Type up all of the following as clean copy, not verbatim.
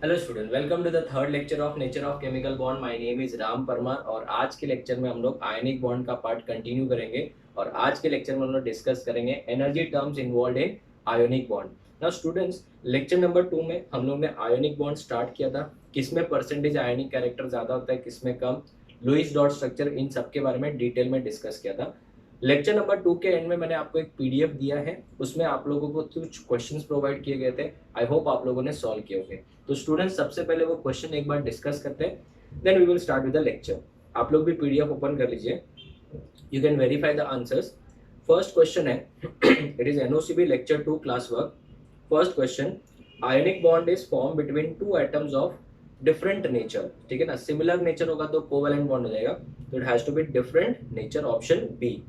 Hello student, welcome to the third lecture of nature of chemical bond. My name is Ram Parmar और आज के lecture में हम लोग आयनिक बॉन्ड का पार्ट कंटिन्यू करेंगे। और आज के लेक्चर में हम लोग डिस्कस करेंगे energy terms involve in ionic bond. Now students, lecture number 2 में हम लोग ने आयोनिक बॉन्ड स्टार्ट किया था, किसमें परसेंटेज आयनिक कैरेक्टर ज्यादा होता है, किसमें कम, लुईस डॉट स्ट्रक्चर, इन सब के बारे में डिटेल में डिस्कस किया था। लेक्चर नंबर 2 के एंड में मैंने आपको एक पीडीएफ दिया है, उसमें आप लोगों को कुछ क्वेश्चंस प्रोवाइड किए गए थे। आई होप आप लोगों ने सॉल्व किए होंगे। तो स्टूडेंट्स, सबसे पहले वो क्वेश्चन एक बार डिस्कस करते हैं, then we will start with the lecture. आप लोग भी पीडीएफ ओपन कर लीजिए, you can verify the answers. First question है it is NOCB lecture 2 class work. First question, ionic bond is form between two atoms of different nature. ठीक है ना, similar nature होगा तो कोवेलेंट बॉन्ड हो जाएगा, तो it has to be different nature, option B.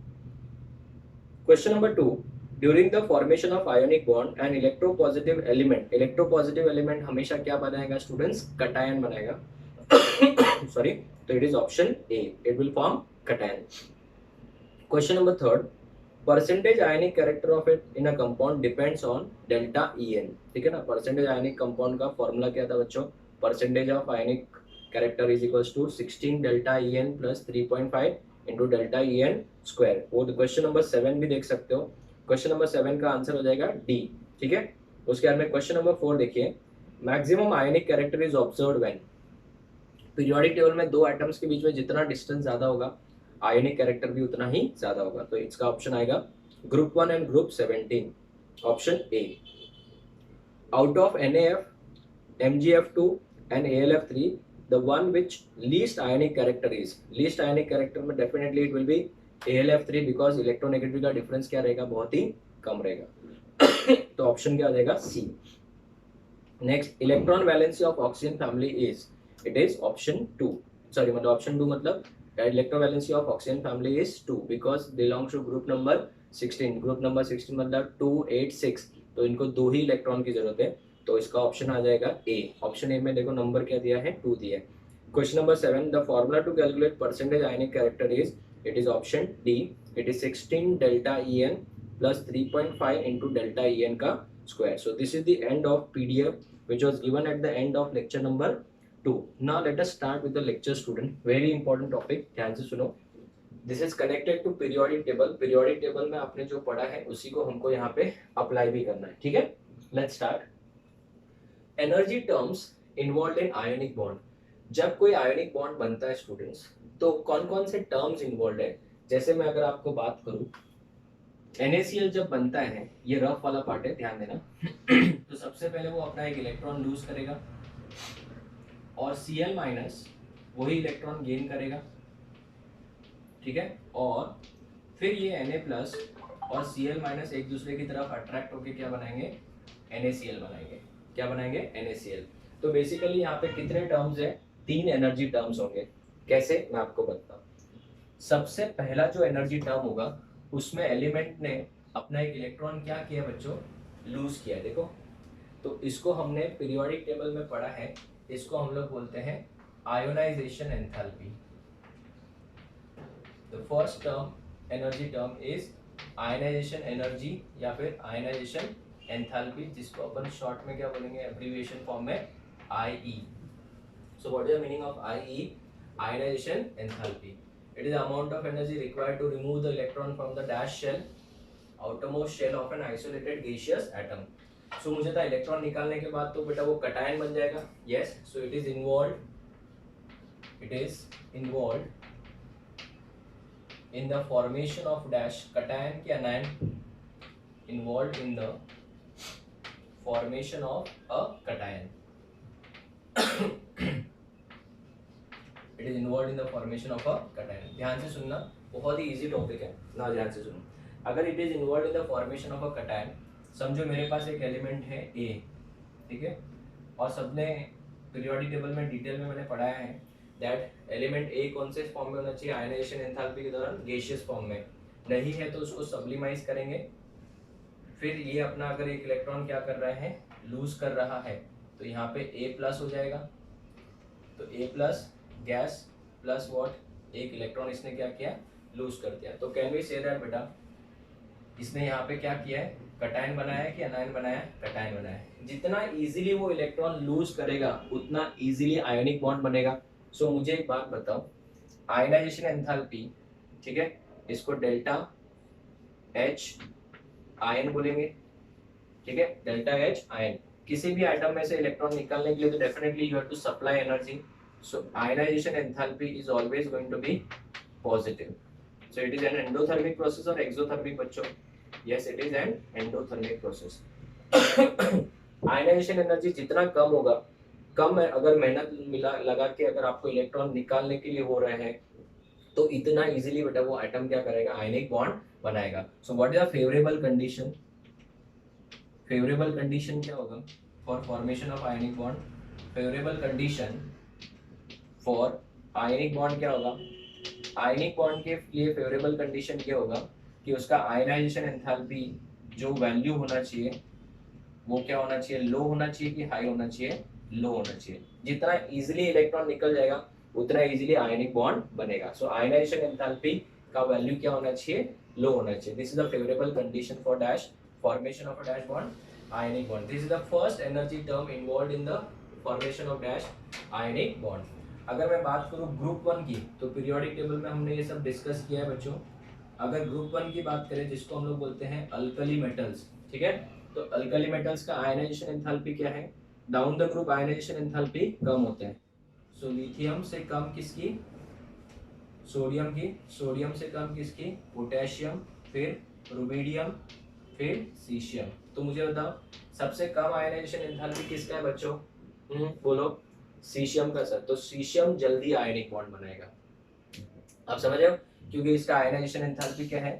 Question number 2, during the formation of ionic bond an electropositive element, electropositive element हमेशा क्या बनाएगा स्टूडेंट्स, कटायन बनाएगा। सॉरी, तो it is option A, it will form cation. Question number 3, percentage ionic character of it in a compound depends on delta E N. ठीक है ना, percentage ionic compound का formula क्या था बच्चों, percentage of ionic character is equals to 16 delta E N plus 3.5 into delta E N square. वो question number 7 भी देख सकते हो, क्वेश्चन नंबर 7 का आंसर हो जाएगा डी। ठीक है, उसके बाद में क्वेश्चन नंबर 4 देखिए, maximum ionic character is observed when, periodic table में दो एटम्स के बीच में जितना डिस्टेंस ज्यादा होगा, आयनिक कैरेक्टर भी उतना ही ज्यादा होगा। तो इसका ऑप्शन आएगा group 1 and group 17, option A. Out of NaF, MgF2 and AlF3, the one which least ionic character is, least ionic character में definitely it will be AlF3 because electronegativity का डिफरेंस क्या रहेगा, बहुत ही कम रहेगा। तो ऑप्शन क्या आ जाएगा, C. Next, electron valency of oxygen family is, it is option 2। Sorry, मतलब ऑप्शन 2 मतलब electron valency of oxygen family is 2 because belongs to group number 16। Group number 16 मतलब 2 8 6, तो इनको दो ही इलेक्ट्रॉन की जरूरत है, तो इसका ऑप्शन आ जाएगा ए। ऑप्शन ए में देखो नंबर क्या दिया है, 2 दिया है। Question number 7, the formula to calculate percentage ionic character is, it is option D, it is 16 delta E N plus 3.5 into delta E N का square. So this is the end of PDF which was given at the end of lecture number 2. Now let us start with the lecture student. Very important topic, ध्यान से सुनो। This is connected to periodic table. Periodic table में आपने जो पढ़ा है उसी को हमको यहाँ पे अप्लाई भी करना है। ठीक है, let's start. Energy terms involved in ionic bond. जब कोई आयोनिक बॉन्ड बनता है स्टूडेंट्स, तो कौन कौन से टर्म्स इन्वॉल्व है। जैसे मैं अगर आपको बात करूं, NaCl जब बनता है, ये रफ वाला पार्ट है, ध्यान देना। तो सबसे पहले वो अपना एक इलेक्ट्रॉन लूज करेगा और Cl माइनस वही इलेक्ट्रॉन गेन करेगा। ठीक है, और फिर ये Na प्लस और Cl माइनस एक दूसरे की तरफ अट्रैक्ट होकर क्या बनाएंगे, NaCl बनाएंगे। क्या बनाएंगे, NaCl। तो बेसिकली यहाँ पे कितने टर्म्स है, 3 एनर्जी टर्म्स होंगे। कैसे, मैं आपको बताता हूँ। सबसे पहला जो एनर्जी टर्म होगा, उसमें एलिमेंट ने अपना एक इलेक्ट्रॉन क्या किया बच्चों, लूज किया। देखो, तो इसको हमने पीरियोडिक टेबल में पढ़ा है, इसको हम लोग बोलते हैं ionisation enthalpy. The first term, energy term is ionisation energy या फिर आयोनाइजेशन एंथैल्पी, जिसको अपन शॉर्ट में क्या बोलेंगे, एब्रिविएशन फॉर्म में IE। So what is the meaning of IE, ionisation enthalpy. It is the amount of energy required to remove the electron from the dash shell, outermost shell of an isolated gaseous atom. So मुझे था electron निकालने के बाद तो बेटा वो cation बन जाएगा। Yes, so it is involved in the formation of dash, cation के anion involved in the formation of a cation. It is involve in the formation of a cation. ध्यान से सुनना, बहुत ही इजी टॉपिक है ना, ध्यान से सुनो। अगर it is involve in the formation of a cation, समझो मेरे पास एक एलिमेंट है ए, ठीक है, और सबने पीरियोडिक टेबल में डिटेल में मैंने पढ़ाया है दैट एलिमेंट ए कौन से फॉर्म में होना चाहिए, आयनाइजेशन एंथैल्पी के दौरान गैसियस फॉर्म में। नहीं है तो उसको सब्लिमाइज करेंगे। फिर ये अपना अगर एक इलेक्ट्रॉन क्या कर रहा है, लूज कर रहा है, तो यहाँ पे ए प्लस हो जाएगा। तो ए प्लस गैस प्लस व्हाट, एक इलेक्ट्रॉन इसने क्या किया, लूज कर दिया। तो कैन वी से दैट बेटा इसने यहाँ पे क्या किया है, कटायन बनाया है कि अनायन बनाया है, कटायन बनाया है। जितना इजीली वो इलेक्ट्रॉन लूज करेगा उतना इजीली आयोनिक बॉन्ड बनेगा। सो मुझे एक बात बताओ, आयनाइजेशन एंथैल्पी, ठीक है, इसको डेल्टा एच आयन बोलेंगे, ठीक है, डेल्टा एच आयन। किसी भी आइटम में से इलेक्ट्रॉन निकालने के लिए तो definitely you have to supply energy, so ionisation enthalpy is always going to be positive. So it is an endothermic process और एक्सोथर्मिक बच्चों, yes it is an endothermic process. Ionisation energy जितना कम होगा, कम अगर मेहनत मिला लगा के अगर आपको इलेक्ट्रॉन निकालने के लिए हो रहे हैं, तो इतना इजीली बेटा वो एटम क्या करेगा, आयनिक बॉन्ड बनाएगा। So what is the favourable condition, favourable condition क्या होगा for formation of ionic bond, favourable condition for ionic bond क्या होगा, आयनिक बॉन्ड के लिए फेवरेबल कंडीशन ये होगा कि उसका आयनाइजेशन एंथैल्पी जो वैल्यू होना चाहिए वो क्या होना चाहिए, लो होना चाहिए कि हाई होना चाहिए, लो होना चाहिए। जितना इजीली इलेक्ट्रॉन निकल जाएगा उतना इजीली आयनिक बॉन्ड बनेगा। सो आयनाइजेशन एंथैल्पी का वैल्यू क्या होना चाहिए, लो होना चाहिए। This is the favourable condition for dash formation of a dash bond ionic bond. This is the first energy term involved in the formation of dash ionic bond. अगर मैं बात करूं ग्रुप 1 की, तो पीरियोडिक टेबल में हमने ये सब डिस्कस किया है बच्चों। अगर ग्रुप 1 की बात करें जिसको हम लोग बोलते हैं अल्कली मेटल्स, ठीक है, तो अल्कली मेटल्स का आयनाइजेशन एंथैल्पी क्या है, down the group ionization enthalpy कम होते हैं। सो लिथियम से कम किसकी, सोडियम की, सोडियम से कम किसकी, पोटेशियम, फिर रुबिडियम, फिर सीशियम। तो मुझे बताओ सबसे कम आयनाइजेशन एंथैल्पी किसका है बच्चों, बोलो, सीशियम का सर। तो सीशियम जल्दी आयनिक बॉन्ड बनाएगा, आप समझ रहे हो, क्योंकि इसका आयनाइजेशन एंथैल्पी क्या है,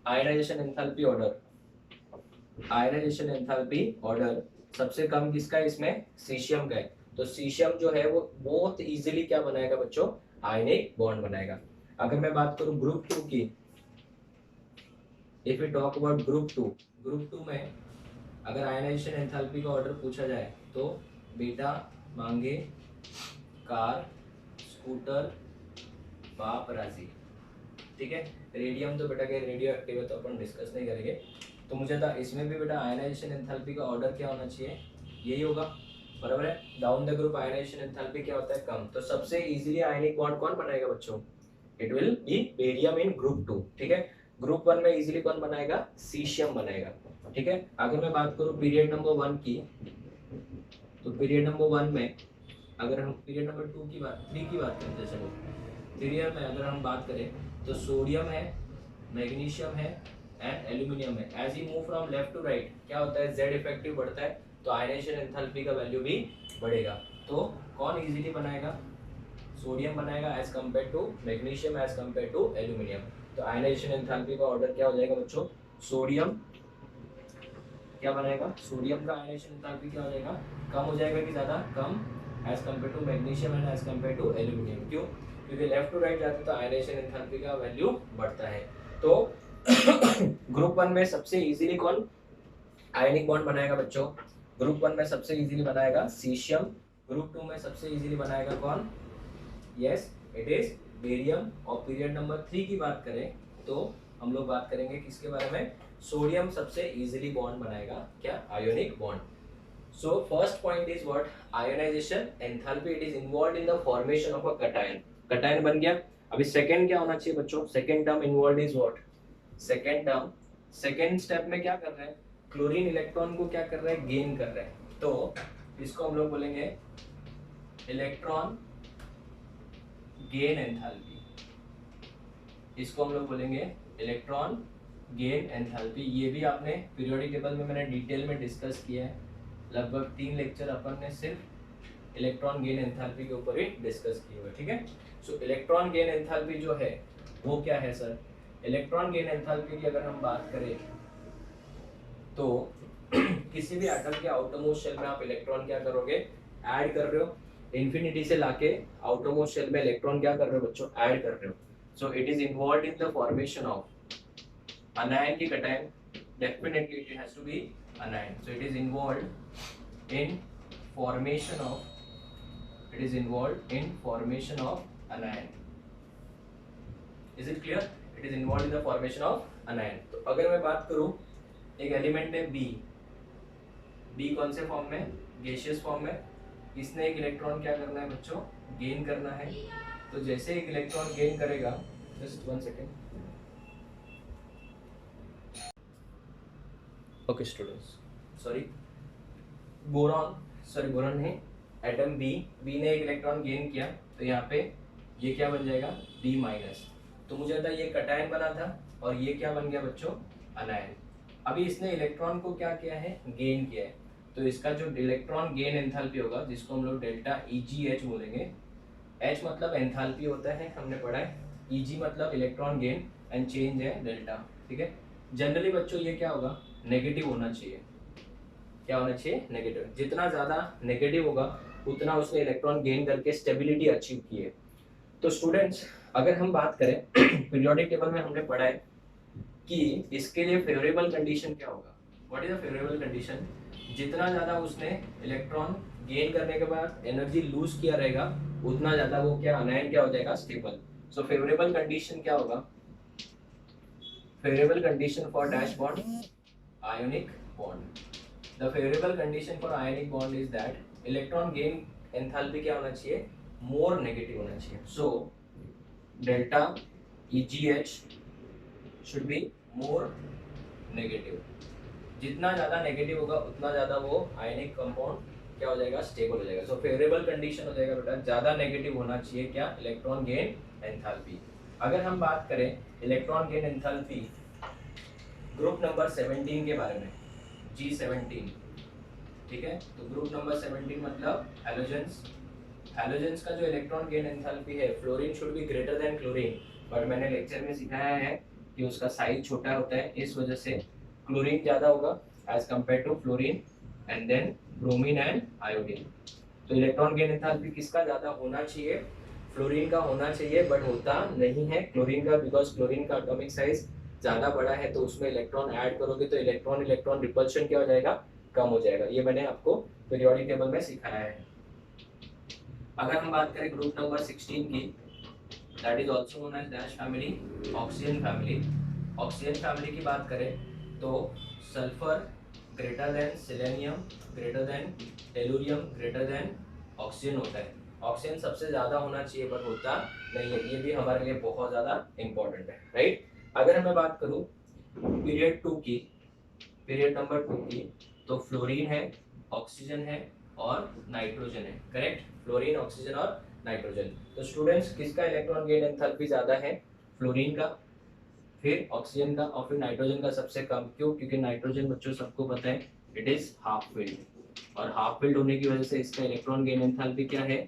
ionisation enthalpy order, ionisation enthalpy order सबसे कम किसका है, इसमें सीशियम का है। तो सीशियम जो है वो बहुत इजीली क्या बनाएगा बच्चों, आयनिक बॉन्ड बनाएगा। अगर मैं बात करूं ग्रुप 2 की, if we talk about group 2 में अगर आयनाइजेशन एंथैल्पी का ऑर्डर पूछा जाए तो बेटा मांगे कार, स्कूटर, बाप राजी, ठीक है। रेडियम तो बेटा क्या रेडियो एक्टिव है तो अपन डिस्कस नहीं करेंगे। तो मुझे था इसमें भी बेटा आयनाइजेशन एंथैल्पी का ऑर्डर क्या होना चाहिए, यही होगा, बराबर है। Down the group ionization enthalpy क्या होता है, कम। तो सबसे इजीली आयनिक बॉन्ड कौन बनाएगा बच्चों, it will be barium in group 2, ठीक है। ग्रुप 1 में इजीली कौन बनाएगा, सीशियम बनाएगा, ठीक है। अगर मैं बात करूं पीरियड नंबर 1 की, तो पीरियड नंबर 1 में अगर हम पीरियड नंबर 2 की बात 3 की बात करते हैं, चलो पीरियड में अगर हम बात करें तो सोडियम है, मैग्नीशियम है एंड एल्यूमिनियम है। As we move from left to right क्या होता है, जेड इफेक्टिव बढ़ता है, तो आयनाइजेशन एंथैल्पी का वैल्यू भी बढ़ेगा। तो कौन इजीली बनाएगा, सोडियम बनाएगा as compare to magnesium as compare to aluminium. तो आयनाइजेशन एंथैल्पी का ऑर्डर क्या हो जाएगा बच्चों, सोडियम क्या बनाएगा, सोडियम का आयनाइजेशन एंथैल्पी क्या हो जाएगा, कम हो जाएगा कि ज्यादा, कम as compare to magnesium and as compare to aluminium. क्यों, क्योंकि लेफ्ट टू राइट जाते तो आयनाइजेशन एंथैल्पी का वैल्यू बढ़ता है। तो ग्रुप 1 में सबसे इजीली कौन आयनिक बॉन्ड बनाएगा बच्चों, ग्रुप 1 में सबसे इजीली बनाएगा सीशियम, ग्रुप 2 में सबसे इजीली बनाएगा कौन, यस इट इज बेरियम। और पीरियड नंबर 3 की बात करें तो हम लोग बात करेंगे किसके बारे में, सोडियम सबसे इजीली बॉन्ड बनाएगा क्या, ionic bond. So first point is what, ionisation enthalpy, it is involved in the formation of a cation, cation बन गया। अभी सेकंड क्या होना चाहिए बच्चों, second term involved is what, second term, second step में क्या कर रहे हैं, क्लोरीन इलेक्ट्रॉन को क्या कर रहे हैं, गेन कर रहे हैं। तो इसको हम लोग बोलेंगे इलेक्ट्रॉन गेन एंथैल्पी, इसको हम लोग बोलेंगे इलेक्ट्रॉन गेन एंथैल्पी। ये भी आपने पीरियोडिक टेबल में मैंने डिटेल में डिस्कस किया है, लगभग 3 लेक्चर अपन ने सिर्फ इलेक्ट्रॉन गेन एंथैल्पी के ऊपर ही डिस्कस किए हुए, ठीक है। सो इलेक्ट्रॉन गेन एंथैल्पी जो है वो क्या है सर, इलेक्ट्रॉन गेन एंथैल्पी की अगर हम बात करें तो किसी भी एटम के आउटरमोस्ट शेल में आप इलेक्ट्रॉन क्या करोगे, ऐड कर रहे हो, इंफिनिटी से लाके आउटरमोस्ट शेल में इलेक्ट्रॉन क्या कर रहे हो बच्चों, ऐड कर रहे हो। सो it is involved in the formation of anion की cation, definitely it has to be anion. So it is involved in formation of, it is involved in formation of anion. Is it clear? It is involved in the formation of अनायन। तो अगर मैं बात करूं, एक element है B, B कौन से form में, गैसियस फॉर्म में, इसने एक इलेक्ट्रॉन क्या करना है बच्चों, गेन करना है। तो जैसे एक इलेक्ट्रॉन गेन करेगा, just 1 second, okay students, sorry, boron, sorry boron नहीं, एटम बी, बी ने एक इलेक्ट्रॉन गेन किया, तो यहाँ पे ये क्या बन जाएगा, बी माइनस। तो मुझे था ये कटायन बना था और ये क्या बन गया बच्चों, अनायन। अभी इसने इलेक्ट्रॉन को क्या किया है, गेन किया है। तो इसका जो इलेक्ट्रॉन गेन एंथैल्पी होगा, जिसको हम लोग डेल्टा EgH बोलेंगे, H मतलब एंथैल्पी होता है, हमने पढ़ा है, Eg मतलब इलेक्ट्रॉन गेन एंड चेंज है डेल्टा, ठीक है। जनरली बच्चों ये क्या होगा, नेगेटिव होना चाहिए। क्या होना चाहिए, नेगेटिव। जितना ज्यादा नेगेटिव होगा उतना उसने इलेक्ट्रॉन गेन करके स्टेबिलिटी अचीव की है। तो स्टूडेंट्स अगर हम बात करें पीरियोडिक टेबल में हमने पढ़ा है कि इसके लिए फेवरेबल कंडीशन क्या होगा, what is the favourable condition, जितना ज्यादा उसने इलेक्ट्रॉन गेन करने के बाद एनर्जी लूज किया रहेगा उतना ज्यादा वो क्या, अनायन क्या हो जाएगा, स्टेबल। सो फेवरेबल कंडीशन क्या होगा, favourable condition for dash bond, ionic bond. The favorable condition for ionic bond is that electron gain enthalpy क्या होना चाहिए, more negative होना चाहिए। So delta EgH should be more negative। जितना ज़्यादा negative होगा उतना ज़्यादा वो आयनिक कंपाउंड क्या हो जाएगा, स्टेबल हो जाएगा। सो फेवरेबल कंडीशन हो जाएगा बेटा, ज़्यादा नेगेटिव होना चाहिए क्या, इलेक्ट्रॉन गेन एंथैल्पी। अगर हम बात करें electron gain enthalpy group number 17 के बारे में, G17, ठीक है। तो ग्रुप नंबर 17 मतलब हैलोजेंस। हैलोजेंस का जो इलेक्ट्रॉन गेन एंथैल्पी है, fluorine should be greater than chlorine, but मैंने लेक्चर में सिखाया है कि उसका साइज छोटा होता है, इस वजह से क्लोरीन ज़्यादा होगा as compare to fluorine and then bromine and iodine. तो इलेक्ट्रॉन गेन एंथैल्पी किसका ज़्यादा होना चाहिए, फ्लोरीन का होना चाहिए, बट होता नहीं है क्लोरीन का, बिकॉज क्लोरीन का एटॉमिक साइज ज़्यादा बड़ा है, तो उसमें इलेक्ट्रॉन ऐड करोगे तो इलेक्ट्रॉन इलेक्ट्रॉन रिपल्शन क्या हो जाएगा, कम हो जाएगा। ये मैंने आपको पीरियोडिक टेबल में सिखाया है। अगर हम बात करें ग्रुप नंबर 16 की, that is also known as dash family, oxygen family. Oxygen family की बात करें तो sulphur greater than selenium, greater than tellurium, greater than oxygen होता है। ऑक्सीजन सबसे ज़्यादा होना चाहिए बट होता नहीं है, ये भी हमारे लिए बहुत ज़्यादा इंपॉर्टेंट है, राइट। अगर मैं बात करूँ पीरियड 2 की, पीरियड नंबर 2 की, तो फ्लोरीन है, ऑक्सीजन है और नाइट्रोजन है, करेक्ट, फ्लोरीन, ऑक्सीजन और नाइट्रोजन। तो स्टूडेंट्स किसका इलेक्ट्रॉन गेन एंथैल्पी ज़्यादा है, फ्लोरीन का, फिर ऑक्सीजन का और फिर नाइट्रोजन का सबसे कम। क्यों, क्योंकि नाइट्रोजन बच्चों सबको पता है इट इज हाफ फिल्ड, और हाफ फिल्ड होने की वजह से इसका इलेक्ट्रॉन गेन एंथैल्पी क्या है,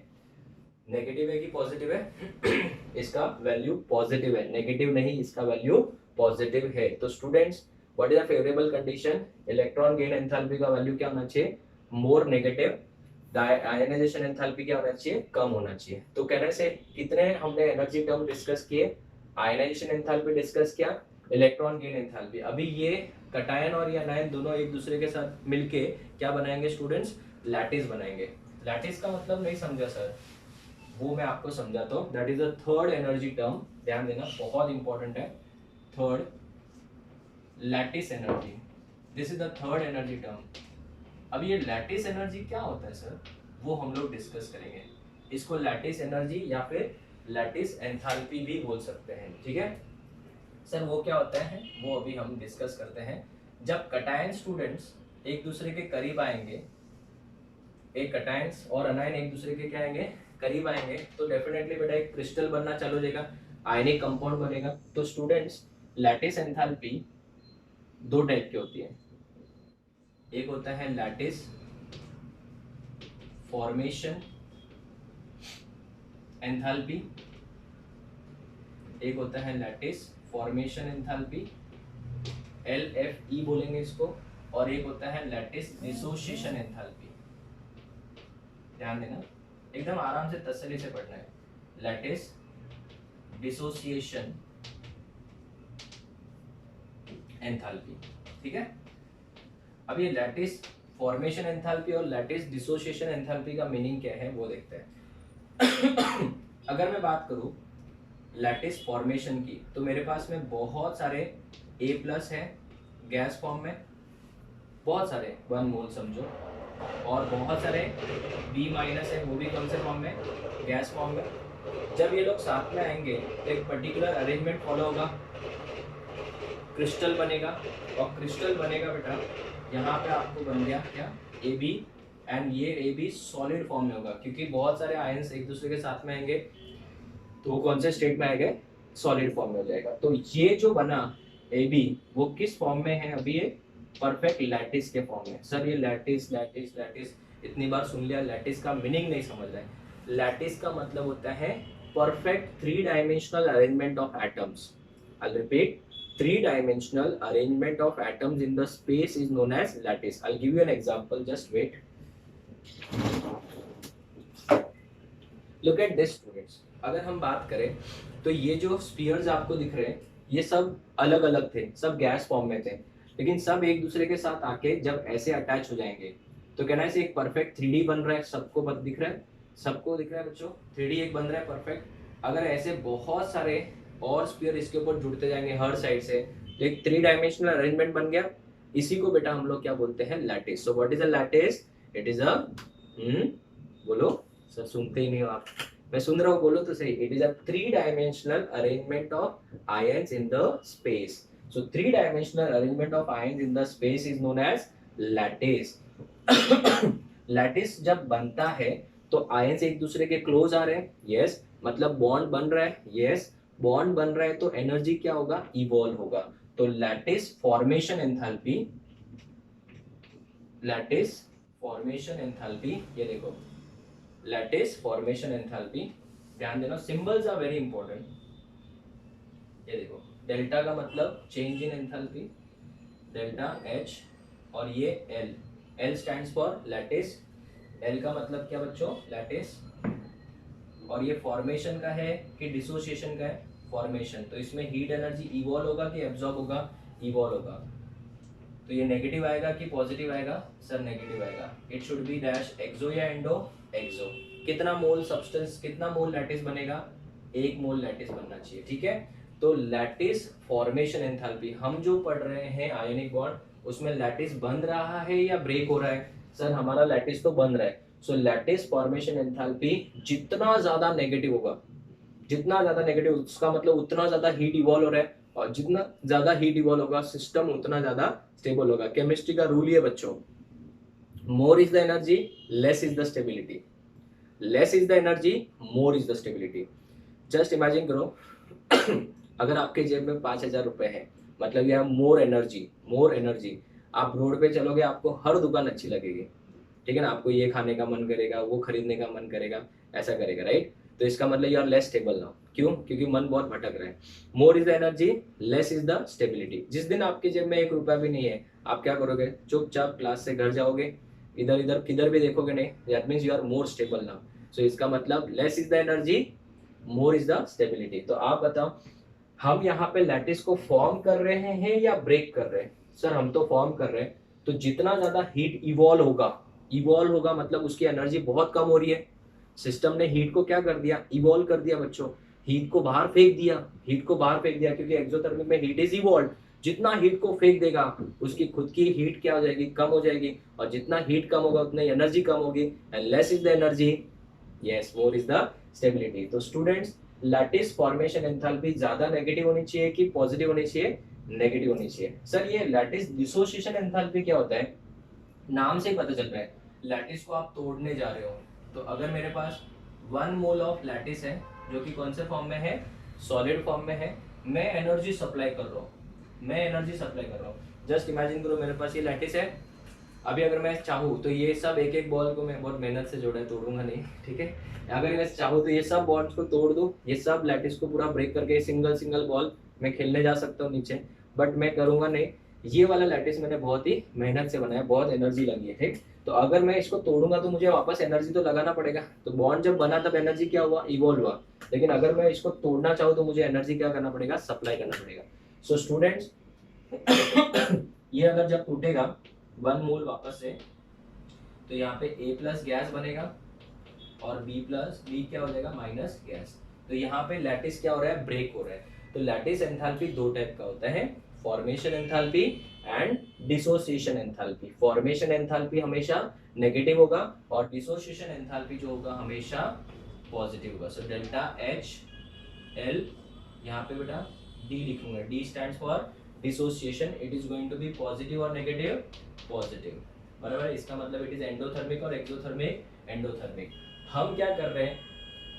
नेगेटिव है कि पॉजिटिव है इसका वैल्यू पॉजिटिव है, नेगेटिव नहीं, इसका वैल्यू पॉजिटिव है। तो students what is the favourable condition, electron gain enthalpy का वैल्यू क्या होना चाहिए, मोर नेगेटिव, आयनाइजेशन एंथैल्पी क्या होना चाहिए, कम होना चाहिए। तो कहने से कितने हमने एनर्जी टर्म डिस्कस किए, आयनाइजेशन एंथैल्पी डिस्कस किया, इलेक्ट्रॉन गेन एंथैल्पी। अभी ये कटायन और ये अनायन दोनों एक दूसरे के साथ मिलके क्या बनाएंगे स्टूडेंट्स, लैटिस बनाएंगे। लैटिस का मतलब नहीं समझा सर, वो मैं आपको समझाता हूँ। That is the third energy term, ध्यान देना बहुत इंपॉर्टेंट है, third lattice energy, this is the third energy term. अब ये लैटिस एनर्जी क्या होता है सर, वो हम लोग डिस्कस करेंगे। इसको लैटिस एनर्जी या फिर लैटिस एंथैल्पी भी बोल सकते हैं, ठीक है सर। वो क्या होता है वो अभी हम डिस्कस करते हैं। जब कटायन स्टूडेंट्स एक दूसरे के करीब आएंगे, एक कटायंस और अनायन एक दूसरे के क्या आएंगे, करीब आएंगे, तो डेफिनेटली बेटा एक क्रिस्टल बनना चालू हो जाएगा, आयनिक कंपाउंड बनेगा। तो स्टूडेंट्स लैटिस एंथैल्पी दो टाइप की होती है, एक होता है लैटिस फॉर्मेशन एंथैल्पी, एक होता है लैटिस फॉर्मेशन एंथैल्पी, LFE बोलेंगे इसको, और एक होता है लैटिस डिसोसिएशन एंथैल्पी। ध्यान देना, एकदम आराम से तसल्ली से पढ़ना है, लैटिस डिसोसिएशन एंथैल्पी, ठीक है। अब ये लैटिस फॉर्मेशन एंथैल्पी और लैटिस डिसोसिएशन एंथैल्पी का मीनिंग क्या है वो देखते हैं। अगर मैं बात करूं लैटिस फॉर्मेशन की, तो मेरे पास में बहुत सारे ए प्लस है गैस फॉर्म में, बहुत सारे 1 मोल समझो, और बहुत सारे बी माइनस है वो भी कौन से फॉर्म में, गैस फॉर्म में। जब ये लोग साथ में आएंगे तो एक पर्टिकुलर अरेंजमेंट फॉलो होगा, क्रिस्टल बनेगा, और क्रिस्टल बनेगा बेटा यहाँ पे आपको बन गया क्या, ए बी, एंड ये ए बी सॉलिड फॉर्म में होगा, क्योंकि बहुत सारे आयंस एक दूसरे के साथ में आएंगे तो वो कौन से स्टेट में आएंगे, सॉलिड फॉर्म में हो जाएगा। तो ये जो बना ए बी वो किस फॉर्म में है अभी, ये परफेक्ट लैटिस के फॉर्म में। सर ये लैटिस लैटिस लैटिस इतनी बार सुन लिया, लैटिस का मीनिंग नहीं समझ रहे। लैटिस का मतलब होता है perfect 3 dimensional arrangement of atoms. I repeat, 3 dimensional arrangement of atoms in the space is known as lattice. I'll give you an example, just wait. Look at this students. अगर हम बात करें तो ये जो स्पीयर्स आपको दिख रहे हैं ये सब अलग अलग थे, सब गैस फॉर्म में थे, लेकिन सब एक दूसरे के साथ आके जब ऐसे अटैच हो जाएंगे तो कहना है एक परफेक्ट 3D बन रहा है। सबको दिख रहा है, सबको दिख रहा है बच्चों, 3D एक बन रहा है परफेक्ट। अगर ऐसे बहुत सारे और स्पीयर इसके ऊपर जुड़ते जाएंगे हर साइड से तो एक 3 डायमेंशनल अरेंजमेंट बन गया। इसी को बेटा हम लोग क्या बोलते हैं, lattice. So what is a lattice, it is अ बोलो सर, सुनते ही नहीं हो आप, मैं सुन रहा हूँ, बोलो तो सही। It is a 3 dimensional arrangement of ions in the space. So 3 dimensional arrangement of ions in the space is known as lattice. Lattice जब बनता है तो आयंस एक दूसरे के क्लोज आ रहे हैं, यस, मतलब बॉन्ड बन रहा है, यस, बॉन्ड बन रहा है तो एनर्जी क्या होगा, इवॉल्व होगा। तो lattice formation enthalpy, lattice formation enthalpy, ये देखो लैटिस फॉर्मेशन एंथैल्पी, ध्यान देना, सिंबल्स आर वेरी इंपॉर्टेंट। ये देखो डेल्टा का मतलब change in enthalpy, delta H, और ये L, L stands for lattice, L का मतलब क्या बच्चों, लैटिस। और ये फॉर्मेशन का है कि डिसोसिएशन का है, फॉर्मेशन। तो इसमें हीट एनर्जी इवॉल्व होगा कि एब्जॉर्ब होगा, इवॉल्व होगा। तो ये नेगेटिव आएगा कि पॉजिटिव आएगा, सर नेगेटिव आएगा। इट शुड बी डैश एक्सो या एंडो, एक्सो। कितना मोल सब्सटेंस, कितना मोल लैटिस बनेगा, 1 मोल लैटिस बनना चाहिए, ठीक है। तो लैटिस फॉर्मेशन एंथैल्पी हम जो पढ़ रहे हैं आयोनिक बॉन्ड, उसमें लैटिस बन रहा है या ब्रेक हो रहा है, सर हमारा लैटिस तो बन रहा है। सो लैटिस फॉर्मेशन एंथैल्पी जितना ज्यादा नेगेटिव होगा, जितना ज्यादा नेगेटिव उसका मतलब उतना ज्यादा हीट इवॉल्व हो रहा है, और जितना ज्यादा हीट इवॉल्व होगा सिस्टम उतना ज्यादा स्टेबल होगा। केमिस्ट्री का रूल है बच्चों, मोर is the energy less is the stability, less is the energy more is the stability. Just imagine करो अगर आपके जेब में 5,000 रुपए है, मतलब यह मोर एनर्जी, मोर एनर्जी। आप रोड पे चलोगे आपको हर दुकान अच्छी लगेगी, ठीक है ना, आपको ये खाने का मन करेगा, वो खरीदने का मन करेगा, ऐसा करेगा, राइट। तो इसका मतलब you are less stable now, क्यों, क्योंकि मन बहुत भटक रहा है। More is the energy less is the stability. जिस दिन आपके जेब में 1 रुपया भी नहीं है, आप क्या करोगे, चुपचाप क्लास से घर जाओगे, इधर इधर किधर भी देखोगे नहीं, that means you are more stable now. So इसका मतलब less is the energy more is the stability. तो आप बताओ हम यहाँ पे लैटिस को फॉर्म कर रहे हैं या ब्रेक कर रहे हैं, सर हम तो फॉर्म कर रहे हैं। तो जितना ज्यादा हीट इवॉल्व होगा, इवॉल्व होगा मतलब उसकी एनर्जी बहुत कम हो रही है, सिस्टम ने हीट को क्या कर दिया, इवॉल्व कर दिया बच्चों, हीट को बाहर फेंक दिया, हीट को बाहर फेंक दिया, क्योंकि एक्सोथर्मिक में हीट इज इवॉल्व। जितना हीट को फेंक देगा उसकी खुद की हीट क्या हो जाएगी, कम हो जाएगी, और जितना हीट कम होगा उतनी एनर्जी कम होगी, and less is the energy, yes, more is the stability. तो स्टूडेंट्स लैटिस फॉर्मेशन एंथैल्पी ज्यादा नेगेटिव होनी चाहिए कि पॉजिटिव होनी चाहिए, नेगेटिव होनी चाहिए। सर ये लैटिस डिसोसिएशन एंथैल्पी क्या होता है, नाम से ही पता चल रहा है, लैटिस को आप तोड़ने जा रहे हो। तो अगर मेरे पास 1 मोल ऑफ लैटिस है जो कि कौन से फॉर्म में है, सॉलिड फॉर्म में है, मैं एनर्जी सप्लाई कर रहा हूँ, मैं एनर्जी सप्लाई कर रहा हूँ। जस्ट इमेजिन करो मेरे पास ये लैटिस है, अभी अगर मैं चाहूँ तो ये सब एक एक बॉल को मैं बहुत मेहनत से जोड़ा है, तोड़ूंगा नहीं, ठीक है। अगर मैं चाहूँ तो ये सब बॉल्स को तोड़ दूँ, ये सब लैटिस को पूरा ब्रेक करके सिंगल सिंगल बॉल मैं खेलने जा सकता हूँ नीचे, बट मैं करूंगा नहीं। ये वाला लैटिस मैंने बहुत ही मेहनत से बनाया, बहुत एनर्जी लगी है, ठीक। तो अगर मैं इसको तोड़ूंगा तो मुझे वापस एनर्जी तो लगाना पड़ेगा। तो बॉन्ड जब बना तब एनर्जी क्या हुआ, इवॉल्व हुआ। लेकिन अगर मैं इसको तोड़ना चाहूँ तो मुझे एनर्जी क्या करना पड़ेगा, सप्लाई करना पड़ेगा। सो स्टूडेंट्स ये अगर जब टूटेगा 1 मोल वापस से, तो यहाँ पे A प्लस गैस बनेगा और B प्लस, B क्या हो जाएगा, माइनस गैस। तो यहाँ पे लैटिस क्या हो रहा है, ब्रेक हो रहा है। तो लैटिस एंथैल्पी 2 टाइप का होता है, formation enthalpy and dissociation enthalpy. Formation enthalpy हमेशा नेगेटिव होगा और डिसोसिएशन एंथैल्पी जो होगा हमेशा पॉजिटिव होगा। सो डेल्टा एच एल, यहाँ पे बेटा डी लिखूंगा, D stands for dissociation, it is going to be positive और नेगेटिव, पॉजिटिव, बराबर। इसका मतलब इट इज एंडोथर्मिक और एक्सोथर्मिक, एंडोथर्मिक। हम क्या कर रहे हैं,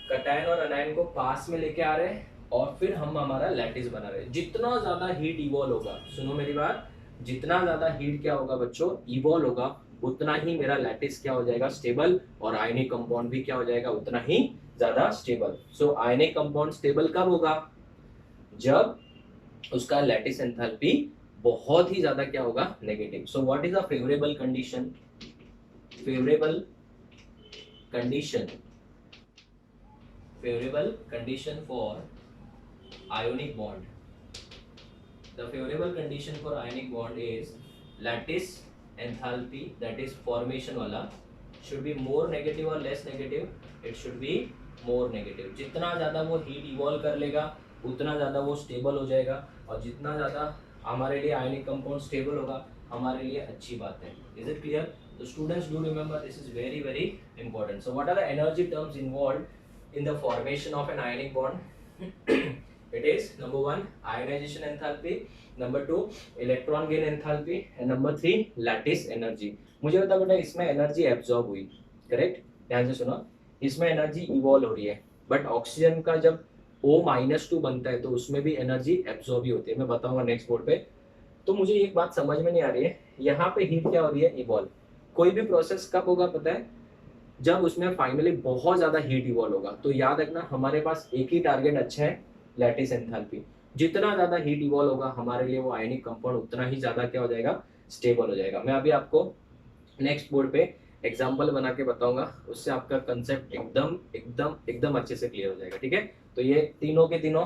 कटायन और अनायन को पास में लेके आ रहे हैं और फिर हम हमारा लैटिस बना रहे हैं। जितना ज्यादा हीट इवॉल्व होगा, सुनो मेरी बात, जितना ज्यादा हीट क्या होगा बच्चों, इवॉल्व होगा, उतना ही मेरा लैटिस क्या हो जाएगा, स्टेबल, और आयनिक कंपाउंड भी क्या हो जाएगा, उतना ही ज्यादा स्टेबल। सो आयनिक कंपाउंड स्टेबल कब होगा, जब उसका लैटिस एंथैल्पी बहुत ही ज्यादा क्या होगा, negative. So what is the favourable condition, favourable condition, favorable condition for ionic bond, the favorable condition for ionic bond is lattice enthalpy, that is formation wala, should be more negative or less negative, it should be more negative। जितना ज़्यादा वो heat evolve कर लेगा उतना ज़्यादा वो stable हो जाएगा, और जितना ज़्यादा हमारे लिए आयनिक कंपाउंड स्टेबल होगा हमारे लिए अच्छी बात है। Is it clear? तो students do remember, this is very very important. So what are the energy terms involve in the formation of an ionic bond? It is number 1 ionization enthalpy, number 2 electron gain enthalpy, and number 3 lattice energy। मुझे बता बेटा, इसमें energy absorb हुई, correct, ध्यान से सुनो, इसमें energy evolve हो रही है, बट ऑक्सीजन का जब O-2 बनता है तो उसमें भी एनर्जी एब्जॉर्ब ही होती है, मैं बताऊंगा नेक्स्ट बोर्ड पे। तो मुझे एक बात समझ में नहीं आ रही है, यहाँ पे हीट क्या हो रही है, इवॉल्व। कोई भी प्रोसेस कब होगा पता है, जब उसमें फाइनली बहुत ज्यादा हीट इवॉल्व होगा। तो याद रखना, हमारे पास एक ही टारगेट अच्छा है, लैटिस एंथैल्पी। जितना ज्यादा हीट इवॉल्व होगा हमारे लिए वो आयनिक कंपाउंड उतना ही ज्यादा क्या हो जाएगा, स्टेबल हो जाएगा। मैं अभी आपको नेक्स्ट बोर्ड पे एग्जांपल बना के बताऊंगा, उससे आपका कंसेप्ट एकदम एकदम एकदम अच्छे से क्लियर हो जाएगा, ठीक है। तो ये तीनों के तीनों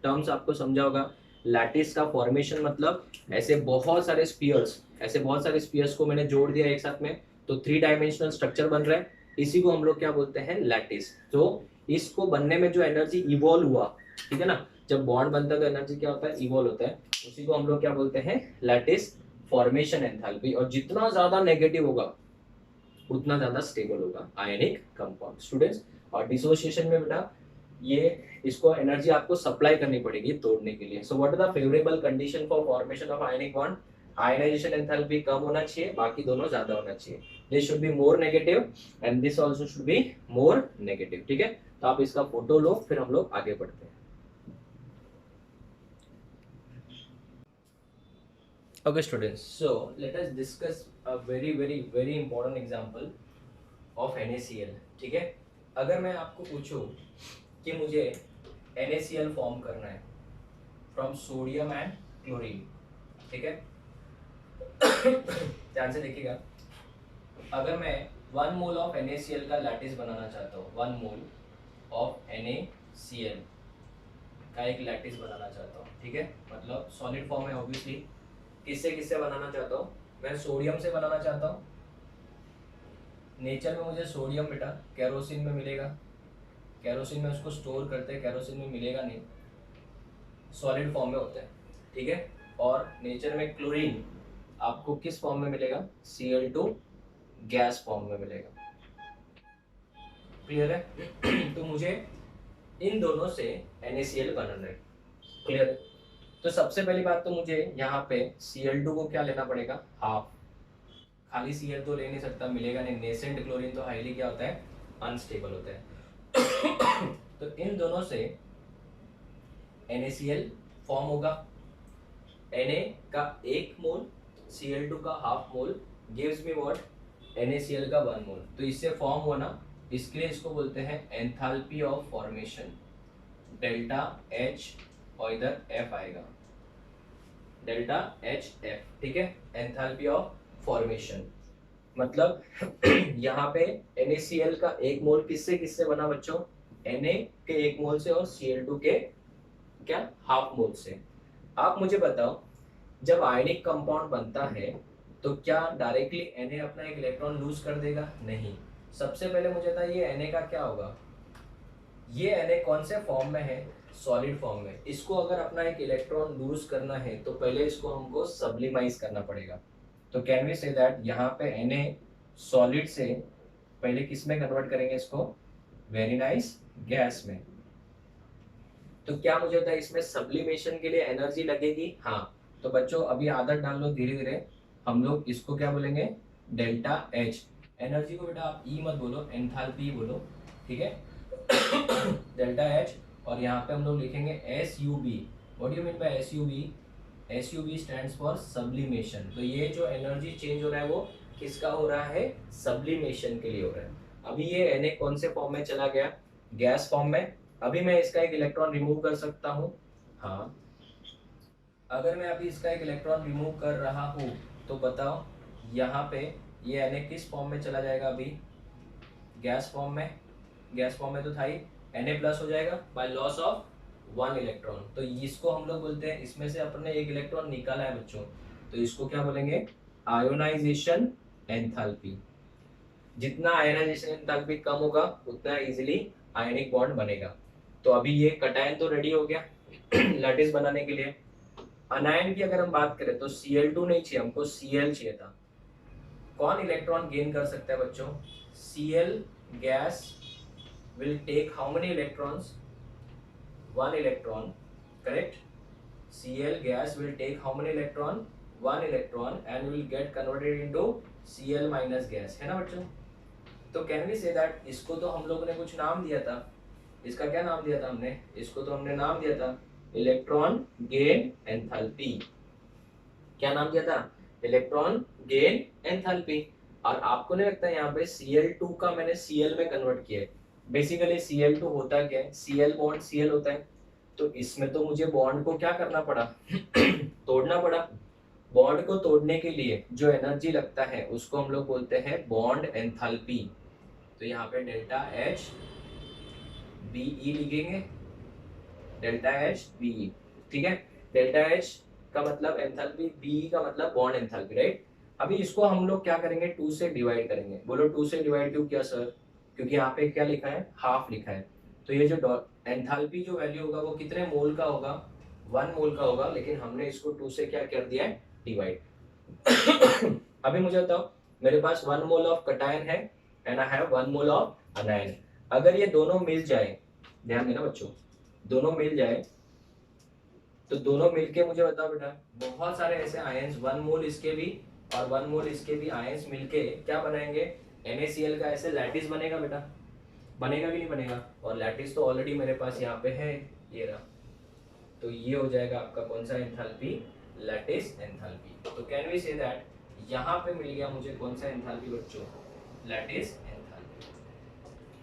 टर्म्स आपको समझा होगा। लैटिस का फॉर्मेशन मतलब ऐसे बहुत सारे स्पीयर्स, ऐसे बहुत सारे स्पीयर्स को मैंने जोड़ दिया एक साथ में, तो 3 डायमेंशनल स्ट्रक्चर बन रहा है, इसी को हम लोग क्या बोलते हैं, लैटिस। तो इसको बनने में जो एनर्जी इवॉल्व हुआ, ठीक है ना, जब बॉन्ड बनता है तो एनर्जी क्या होता है, इवॉल्व होता है, उसी को हम लोग क्या बोलते हैं, लैटिस फॉर्मेशन एंथैल्पी। और जितना ज्यादा नेगेटिव होगा उतना ज्यादा स्टेबल होगा आयनिक कंपाउंड, स्टूडेंट्स। और डिसोसिएशन में बेटा ये इसको एनर्जी आपको सप्लाई करनी पड़ेगी तोड़ने के लिए। So what are the favourable condition for formation of ionic bond? Ionization enthalpy कम होना चाहिए, बाकी दोनों ज्यादा होना चाहिए। This should be more negative and this also should be more negative, ठीक है। तो आप इसका फोटो लो, फिर हम लोग आगे बढ़ते हैं। Okay students, so let us discuss a very important example of NaCl, ठीक है। अगर मैं आपको पूछूं कि मुझे NaCl फॉर्म करना है फ्रॉम सोडियम एंड क्लोरीन, ठीक है, ध्यान से देखिएगा। अगर मैं 1 मोल ऑफ NaCl का लैटिस बनाना चाहता हूँ, 1 मोल ऑफ NaCl का एक लैटिस बनाना चाहता हूँ, ठीक है, मतलब सॉलिड फॉर्म है ऑब्वियसली। किससे किससे बनाना चाहता हूँ मैं? सोडियम से बनाना चाहता हूँ। नेचर में मुझे सोडियम बेटा केरोसिन में मिलेगा, केरोसिन में उसको स्टोर करते हैं, केरोसिन में मिलेगा नहीं, सॉलिड फॉर्म में होता है, ठीक है। और नेचर में क्लोरीन आपको किस फॉर्म में मिलेगा? Cl2 गैस फॉर्म में मिलेगा, क्लियर है? तो मुझे इन दोनों से NaCl बनाना है, क्लियर है? तो सबसे पहली बात तो मुझे यहाँ पे Cl2 को क्या लेना पड़ेगा? हाफ। खाली Cl2 ले नहीं सकता, मिलेगा नहीं, नेसेंट क्लोरीन तो हाईली क्या होता है, अनस्टेबल होता है। तो इन दोनों से NaCl फॉर्म होगा। Na का 1 मोल, Cl2 का half mole gives me what? NaCl का 1 मोल। तो इससे फॉर्म हुआ ना, इसके लिए इसको बोलते हैं enthalpy of formation, delta H, और इधर F आएगा, डेल्टा HF, ठीक है, एंथैल्पी ऑफ फॉर्मेशन। मतलब यहाँ पे NaCl का 1 मोल किससे किससे बना बच्चों? Na के 1 मोल से और Cl2 के क्या, हाफ मोल से। आप मुझे बताओ, जब आयनिक कंपाउंड बनता है तो क्या डायरेक्टली Na अपना एक इलेक्ट्रॉन लूज कर देगा? नहीं। सबसे पहले मुझे बताइए Na का क्या होगा? ये Na कौन से फॉर्म में है, सॉलिड फॉर्म में। इसको अगर अपना एक इलेक्ट्रॉन लूज करना है तो पहले इसको हमको सब्लिमाइज करना पड़ेगा। तो कैन वी से दैट यहाँ पे Na सॉलिड से पहले किस में कन्वर्ट करेंगे इसको, वेरी नाइस, गैस में। तो क्या मुझे होता है इसमें सब्लिमेशन के लिए एनर्जी लगेगी, हाँ। तो बच्चों अभी आदत डाल लो धीरे धीरे, हम लोग इसको क्या बोलेंगे, डेल्टा एच। एनर्जी को बेटा आप ई मत बोलो, एंथैल्पी बोलो, ठीक है। डेल्टा एच, और यहाँ पे हम लोग लिखेंगे S U B. What do you mean by S U B? S U B stands for sublimation. तो ये जो एनर्जी चेंज हो रहा है वो किसका हो रहा है, सब्लिमेशन के लिए हो रहा है। अभी ये Na कौन से फॉर्म में चला गया, गैस फॉर्म में। अभी मैं इसका एक इलेक्ट्रॉन रिमूव कर सकता हूँ, हाँ। अगर मैं अभी इसका एक इलेक्ट्रॉन रिमूव कर रहा हूँ तो बताओ यहाँ पे ये Na किस फॉर्म में चला जाएगा, अभी गैस फॉर्म में। गैस फॉर्म में तो था ही, Na प्लस हो जाएगा बाय लॉस ऑफ 1 इलेक्ट्रॉन। तो इसको हम लोग बोलते हैं, इसमें से अपने एक इलेक्ट्रॉन निकाला है बच्चों, तो इसको क्या बोलेंगे, आयोनाइजेशन एंथैल्पी। जितना आयोनाइजेशन एंथैल्पी कम होगा उतना इजीली आयनिक बॉन्ड बनेगा। तो अभी ये कटायन तो रेडी हो गया लैटिस बनाने के लिए। अनायन की अगर हम बात करें तो Cl2 नहीं चाहिए हमको, Cl चाहिए था। कौन इलेक्ट्रॉन गेन कर सकता है बच्चों, Cl gas will take how many electrons, 1 electron, correct? Cl gas will take how many electron, 1 electron, and will get converted into Cl minus gas, है ना बच्चों। तो कैन वी से दैट, इसको तो हम लोगों ने कुछ नाम दिया था, इसका क्या नाम दिया था हमने, इसको तो हमने नाम दिया था इलेक्ट्रॉन गेन एंथैल्पी। क्या नाम दिया था, इलेक्ट्रॉन गेन एंथैल्पी। और आपको नहीं लगता यहाँ पे Cl2 का मैंने Cl में कन्वर्ट किया है। बेसिकली Cl2 होता क्या है, Cl बॉन्ड Cl होता है। तो इसमें तो मुझे बॉन्ड को क्या करना पड़ा तोड़ना पड़ा। बॉन्ड को तोड़ने के लिए जो एनर्जी लगता है उसको हम लोग बोलते हैं बॉन्ड एंथैल्पी। तो यहाँ पे डेल्टा एच बी ई लिखेंगे, डेल्टा एच बी ई, ठीक है। डेल्टा एच का मतलब एंथैल्पी, बी का मतलब बॉन्ड एंथैल्पी, राइट। अभी इसको हम लोग क्या करेंगे, 2 से डिवाइड करेंगे। बोलो 2 से डिवाइड क्यों किया सर, क्योंकि यहाँ पे क्या लिखा है, हाफ लिखा है। तो ये जो एंथैल्पी जो वैल्यू होगा वो कितने मोल का होगा, 1 मोल का होगा, लेकिन हमने इसको 2 से क्या कर दिया है, डिवाइड। अभी मुझे बताओ, मेरे पास 1 मोल ऑफ कटायन है and I have 1 mole of अनायन। अगर ये दोनों मिल जाए, ध्यान देना बच्चों, दोनों मिल जाए तो दोनों मिलके मुझे बताओ बेटा, बहुत सारे ऐसे आयंस, 1 मोल इसके भी और 1 मोल इसके भी आयंस मिलके क्या बनाएंगे, NaCl का ऐसे लैटिस बनेगा बेटा, बनेगा कि नहीं बनेगा। और लैटिस तो ऑलरेडी मेरे पास यहाँ पे है, ये रहा। तो ये हो जाएगा आपका कौन सा एंथैल्पी, लैटिस एंथैल्पी। तो कैन वी से दैट यहाँ पे मिल गया मुझे कौन सा एंथैल्पी बच्चों, लैटिस एंथैल्पी,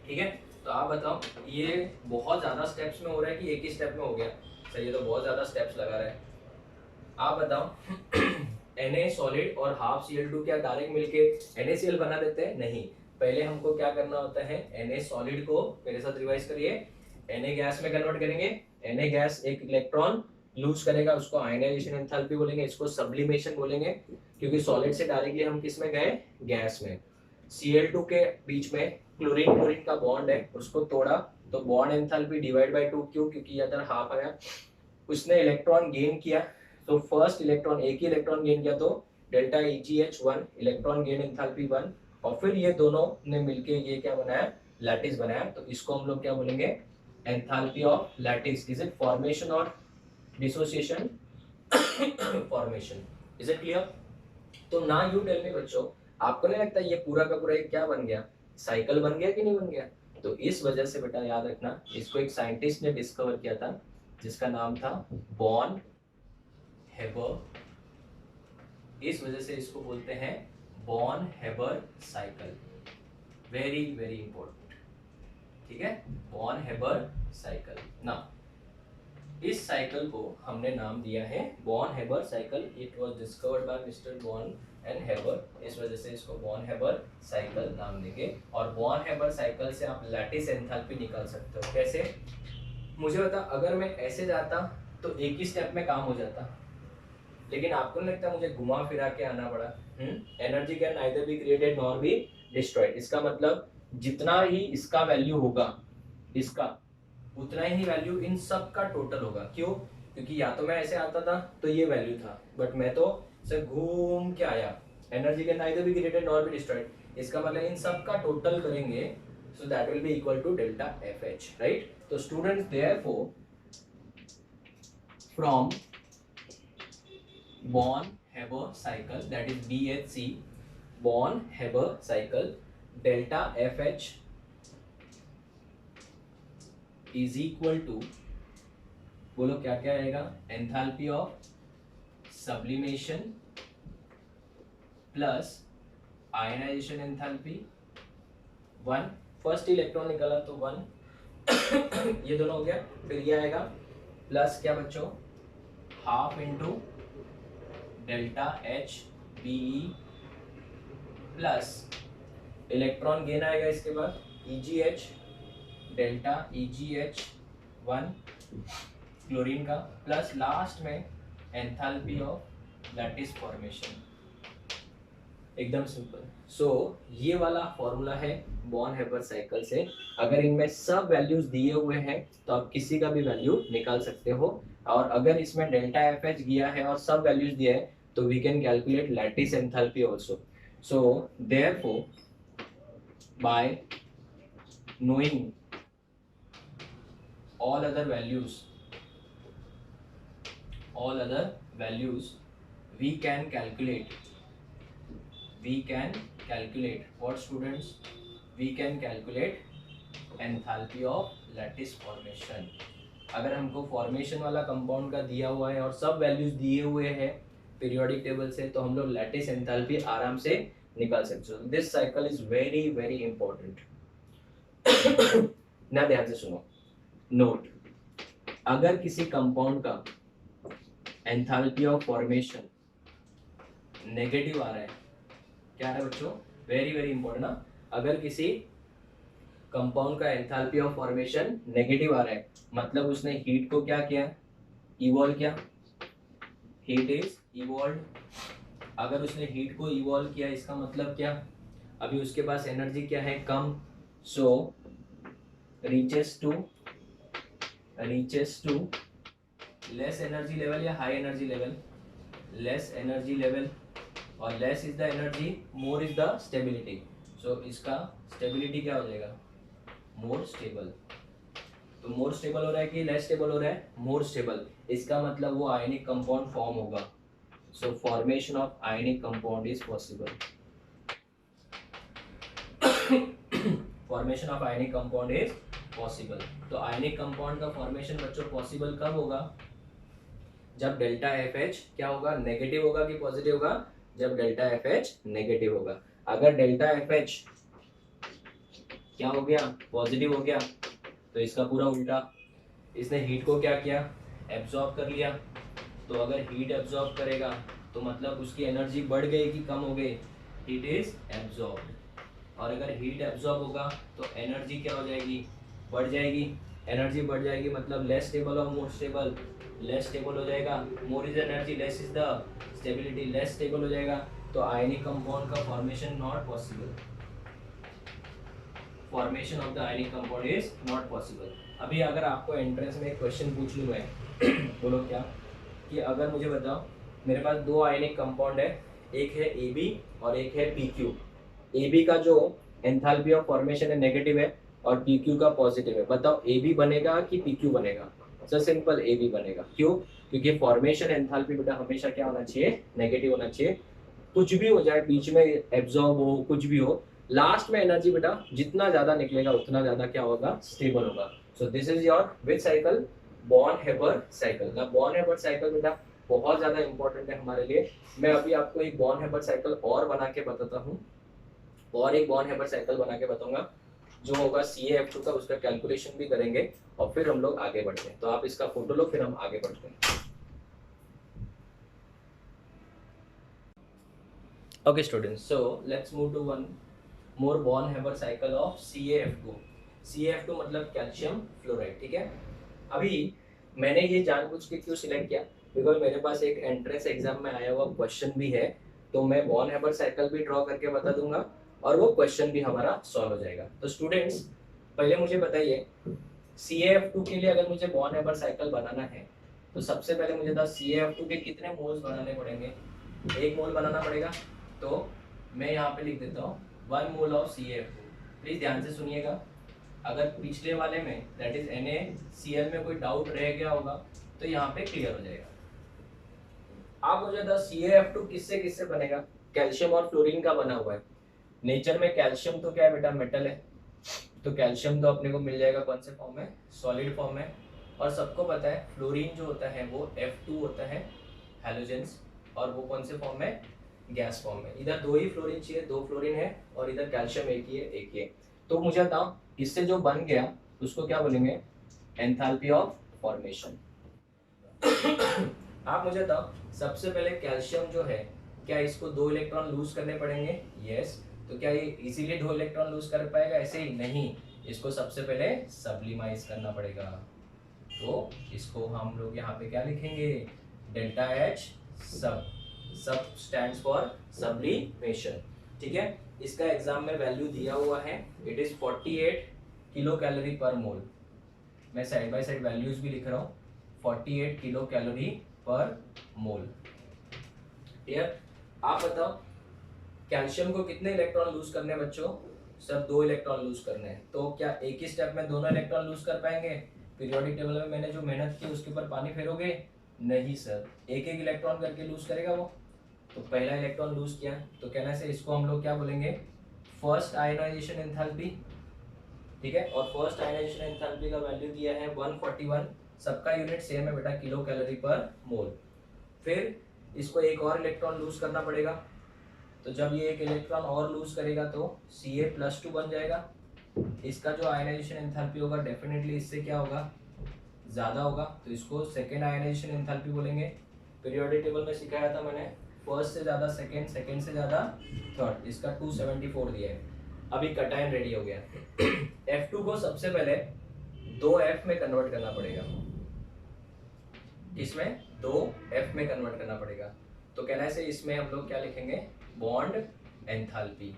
ठीक है। तो आप बताओ ये बहुत ज्यादा स्टेप्स में हो रहा है कि एक ही स्टेप में हो गया, सर ये तो बहुत ज्यादा स्टेप्स लगा रहा है। आप बताओ Na सॉलिड और हाफ Cl2 क्या डायरेक्ट मिलके NaCl बना देते हैं, नहीं। पहले हमको क्या करना होता है, Na सॉलिड को मेरे साथ रिवाइज करिए, Na गैस में कन्वर्ट करेंगे। Na गैस एक इलेक्ट्रॉन लूज करेगा, उसको आयनाइजेशन एंथैल्पी बोलेंगे, इसको सब्लिमेशन बोलेंगे, क्योंकि सॉलिड से डायरेक्टली हम किस में गए, गैस में। Cl2 के बीच में क्लोरीन क्लोरीन का बॉन्ड है, उसको तोड़ा तो बॉन्ड एंथैल्पी डिवाइड बाय 2, क्यों, क्योंकि इधर हाफ आया। उसने इलेक्ट्रॉन गेन किया, तो फर्स्ट इलेक्ट्रॉन, एक ही इलेक्ट्रॉन गेन किया तो delta EgH1 electron gain enthalpy 1, और फिर ये दोनों ने मिलके ये क्या बनाया, लैटिस बनाया। तो इसको हम लोग क्या बोलेंगे, enthalpy of lattice. Is it formation और dissociation, formation, is it clear. तो ना यू टेल मी बच्चों, आपको नहीं लगता ये पूरा का पूरा एक क्या बन गया, साइकिल बन गया कि नहीं बन गया। तो इस वजह से बेटा याद रखना, इसको एक साइंटिस्ट ने डिस्कवर किया था जिसका नाम था बॉन हेबर। इस वजह से इसको बोलते हैं Born Haber cycle, very very important, ठीक है, बॉन हेबर साइकिल। ना इस साइकिल को हमने नाम दिया है Born Haber cycle. It was discovered by mister Born and Haber, इस वजह से इसको बॉन हेबर साइकिल नाम देंगे। और बॉन हेबर साइकिल से आप लैटिस एंथैल्पी निकाल सकते हो। कैसे, मुझे बता, अगर मैं ऐसे जाता तो एक ही स्टेप में काम हो जाता, लेकिन आपको नहीं लगता मुझे घुमा फिरा के आना पड़ा। Energy can neither be created nor be destroyed. इसका मतलब जितना ही इसका वैल्यू होगा, इसका उतना ही वैल्यू इन सब का टोटल होगा। क्यों? क्योंकि या तो मैं ऐसे आता था तो ये वैल्यू था, बट मैं तो सिर्फ घूम के आया, energy can neither be created nor be destroyed. इसका मतलब इन सब का टोटल करेंगे, so that will be equal to delta F H, right. तो students therefore from Born-Haber cycle, that is BHC, Born-Haber cycle, delta FH is equal to, बोलो क्या क्या आएगा, enthalpy of sublimation plus ionisation enthalpy 1, first electron निकाला तो 1 ये दोनों हो गया। फिर ये आएगा प्लस क्या बच्चों, half into delta H B plus electron gain आएगा इसके बाद E G H, delta E G H 1 chlorine का, प्लस लास्ट में एंथैल्पी ऑफ लैटिस फॉर्मेशन। एकदम सिंपल। सो ये वाला फॉर्मूला है बॉर्न-हेबर साइकिल से। अगर इनमें सब वैल्यूज दिए हुए हैं तो आप किसी का भी वैल्यू निकाल सकते हो, और अगर इसमें डेल्टा एफ एच दिया है और सब वैल्यूज दिए हैं तो we can calculate lattice enthalpy also. So therefore by knowing all other values we can calculate what students, we can calculate enthalpy of lattice formation। अगर हमको फॉर्मेशन वाला कंपाउंड का दिया हुआ है और सब वैल्यूज दिए हुए हैं पीरियोडिक टेबल से, तो हम लोग लैटिस एंथैल्पी आराम से निकाल सकते हो। This cycle is very very important. ना ध्यान से सुनो, नोट, अगर किसी कंपाउंड का एंथैल्पी ऑफ फॉर्मेशन नेगेटिव आ रहा है, क्या है बच्चों, वेरी वेरी इंपॉर्टेंट ना, अगर किसी कंपाउंड का एंथैल्पी ऑफ फॉर्मेशन नेगेटिव आ रहा है मतलब उसने हीट को क्या किया, इवॉल्व किया, हीट इज इवॉल्व। अगर उसने हीट को इवॉल्व किया इसका मतलब क्या, अभी उसके पास एनर्जी क्या है, कम, so reaches to less energy level या high energy level, less energy level, और less is the energy, more is the stability. So इसका स्टेबिलिटी क्या हो जाएगा, मोर स्टेबल। तो मोर स्टेबल हो रहा है कि लेस स्टेबल हो रहा है, मोर स्टेबल। इसका मतलब वो आयनिक कंपाउंड फॉर्म होगा। सो formation of ionic compound is possible. Formation of ionic compound is possible. तो आयनिक कंपाउंड का फॉर्मेशन बच्चों पॉसिबल कब होगा, जब डेल्टा एफ एच क्या होगा, नेगेटिव होगा कि पॉजिटिव होगा, जब डेल्टा एफ एच नेगेटिव होगा। अगर डेल्टा एफ एच क्या हो गया, पॉजिटिव हो गया, तो इसका पूरा उल्टा, इसने हीट को क्या किया, एब्जॉर्ब कर लिया। तो अगर हीट एब्जॉर्ब करेगा तो मतलब उसकी एनर्जी बढ़ गई कि कम हो गई, हीट इज एब्जॉर्ब। और अगर हीट एब्जॉर्ब होगा तो एनर्जी क्या हो जाएगी, बढ़ जाएगी। एनर्जी बढ़ जाएगी मतलब लेस स्टेबल और मोर स्टेबल, लेस स्टेबल हो जाएगा, more is energy, less is the stability, less stable हो जाएगा। तो आयनिक कंपाउंड का formation not possible, formation of the ionic compound is not possible. अभी अगर आपको एंट्रेंस में एक क्वेश्चन पूछ लूँ मैं, बोलो क्या, कि अगर मुझे बताओ मेरे पास दो आयनिक कंपाउंड है, एक है AB और एक है PQ। AB का जो एंथैल्पी ऑफ फॉर्मेशन है नेगेटिव है और PQ का पॉजिटिव है, बताओ AB बनेगा कि PQ बनेगा। सो सिंपल, AB बनेगा। क्यों? क्योंकि फॉर्मेशन एंथैल्पी बेटा हमेशा क्या होना चाहिए, नेगेटिव होना चाहिए। कुछ भी हो जाए, बीच में एब्जॉर्ब हो, कुछ भी हो, लास्ट में एनर्जी बेटा जितना ज्यादा निकलेगा उतना ज्यादा क्या होगा, स्टेबल होगा। So this is your which cycle, born-Haber cycle. ना बॉर्न-हेबर साइकिल बेटा बहुत ज्यादा इंपॉर्टेंट है हमारे लिए। मैं अभी आपको एक बॉर्न-हेबर साइकिल और बना के बताता हूँ, और एक बॉर्न-हेबर साइकिल बना के बताऊंगा जो होगा CaF2 का, उसका कैलकुलेशन भी करेंगे और फिर हम लोग आगे बढ़ते हैं। तो आप इसका फोटो लो, फिर हम आगे बढ़ते हैं। Okay students, so let's move to one more Born-Haber cycle of CaF2। CaF2 मतलब कैल्शियम फ्लोराइड, ठीक है। अभी मैंने ये जानबूझ के क्यों सिलेक्ट किया, बिकॉज मेरे पास एक एंट्रेंस एग्जाम में आया हुआ क्वेश्चन भी है, तो मैं बॉर्न-हेबर साइकिल भी ड्रॉ करके बता दूंगा और वो क्वेश्चन भी हमारा सॉल्व हो जाएगा। तो स्टूडेंट्स पहले मुझे बताइए CaF2 के लिए अगर मुझे बॉन्ड एबर साइकिल बनाना है तो सबसे पहले मुझे था CaF2 के कितने मोल्स बनाने पड़ेंगे, 1 मोल बनाना पड़ेगा। तो मैं यहाँ पे लिख देता हूँ 1 मोल ऑफ CaF2। प्लीज ध्यान से सुनिएगा, अगर पिछले वाले में दैट इज NaCl में कोई डाउट रह गया होगा तो यहाँ पे क्लियर हो जाएगा। आप मुझे था CaF2 किससे किससे बनेगा, कैल्शियम और फ्लोरीन का बना हुआ है। नेचर में कैल्शियम तो क्या है बेटा, मेटल है, तो कैल्शियम तो अपने को मिल जाएगा कौन से फॉर्म में, सॉलिड फॉर्म में। और सबको पता है फ्लोरीन जो होता है वो F2 होता है हैलोजेंस, और वो कौन से फॉर्म में, गैस फॉर्म में। इधर 2 ही फ्लोरीन चाहिए, 2 फ्लोरीन है, और इधर कैल्शियम एक ही है, एक ही है। तो मुझे बताओ इससे जो बन गया उसको क्या बोलेंगे, एंथैल्पी ऑफ फॉर्मेशन। आप मुझे बताओ सबसे पहले कैल्शियम जो है क्या इसको 2 इलेक्ट्रॉन लूज करने पड़ेंगे, यस। तो क्या ये इजीली 2 इलेक्ट्रॉन लूज कर पाएगा, ऐसे ही नहीं, इसको सबसे पहले सब्लिमाइज करना पड़ेगा। तो इसको हम लोग यहाँ पे क्या लिखेंगे, डेल्टा H सब, सब स्टैंड्स फॉर सब्लिमेशन, ठीक है। इसका एग्जाम में वैल्यू दिया हुआ है, it is 48 kilo calorie per मोल। मैं साइड बाय साइड वैल्यूज भी लिख रहा हूँ, 48 किलो कैलोरी पर मोल। क्लियर। आप बताओ कैल्शियम को कितने इलेक्ट्रॉन लूज करने बच्चों, सर 2 इलेक्ट्रॉन लूज करने हैं। तो क्या एक ही स्टेप में दोनों इलेक्ट्रॉन लूज कर पाएंगे, पीरियोडिक टेबल में मैंने जो मेहनत की उसके ऊपर पानी फेरोगे, नहीं सर, एक एक इलेक्ट्रॉन करके लूज करेगा वो। तो पहला इलेक्ट्रॉन लूज किया तो कहना से इसको हम लोग क्या बोलेंगे, फर्स्ट आयनाइजेशन एंथैल्पी, ठीक है। और फर्स्ट आयनाइजेशन एंथैल्पी का वैल्यू दिया है 141, सबका यूनिट सेम है बेटा, किलो कैलोरी पर मोल। फिर इसको एक और इलेक्ट्रॉन लूज करना पड़ेगा, तो जब ये एक इलेक्ट्रॉन और लूज करेगा तो Ca+2 बन जाएगा। इसका जो आयनाइजेशन एंथैल्पी होगा डेफिनेटली इससे क्या होगा, ज़्यादा होगा, तो इसको सेकेंड आयनाइजेशन एंथैल्पी बोलेंगे। पीरियोडिक टेबल में सिखाया था मैंने, फर्स्ट से ज़्यादा सेकेंड, सेकेंड से ज़्यादा थर्ड, इसका 274 दिया है। अभी कटायन रेडी हो गया। F2 को सबसे पहले 2F में कन्वर्ट करना पड़ेगा, इसमें 2F में कन्वर्ट करना पड़ेगा। तो कहना से इसमें हम लोग क्या लिखेंगे, बॉन्ड एंथैल्पी।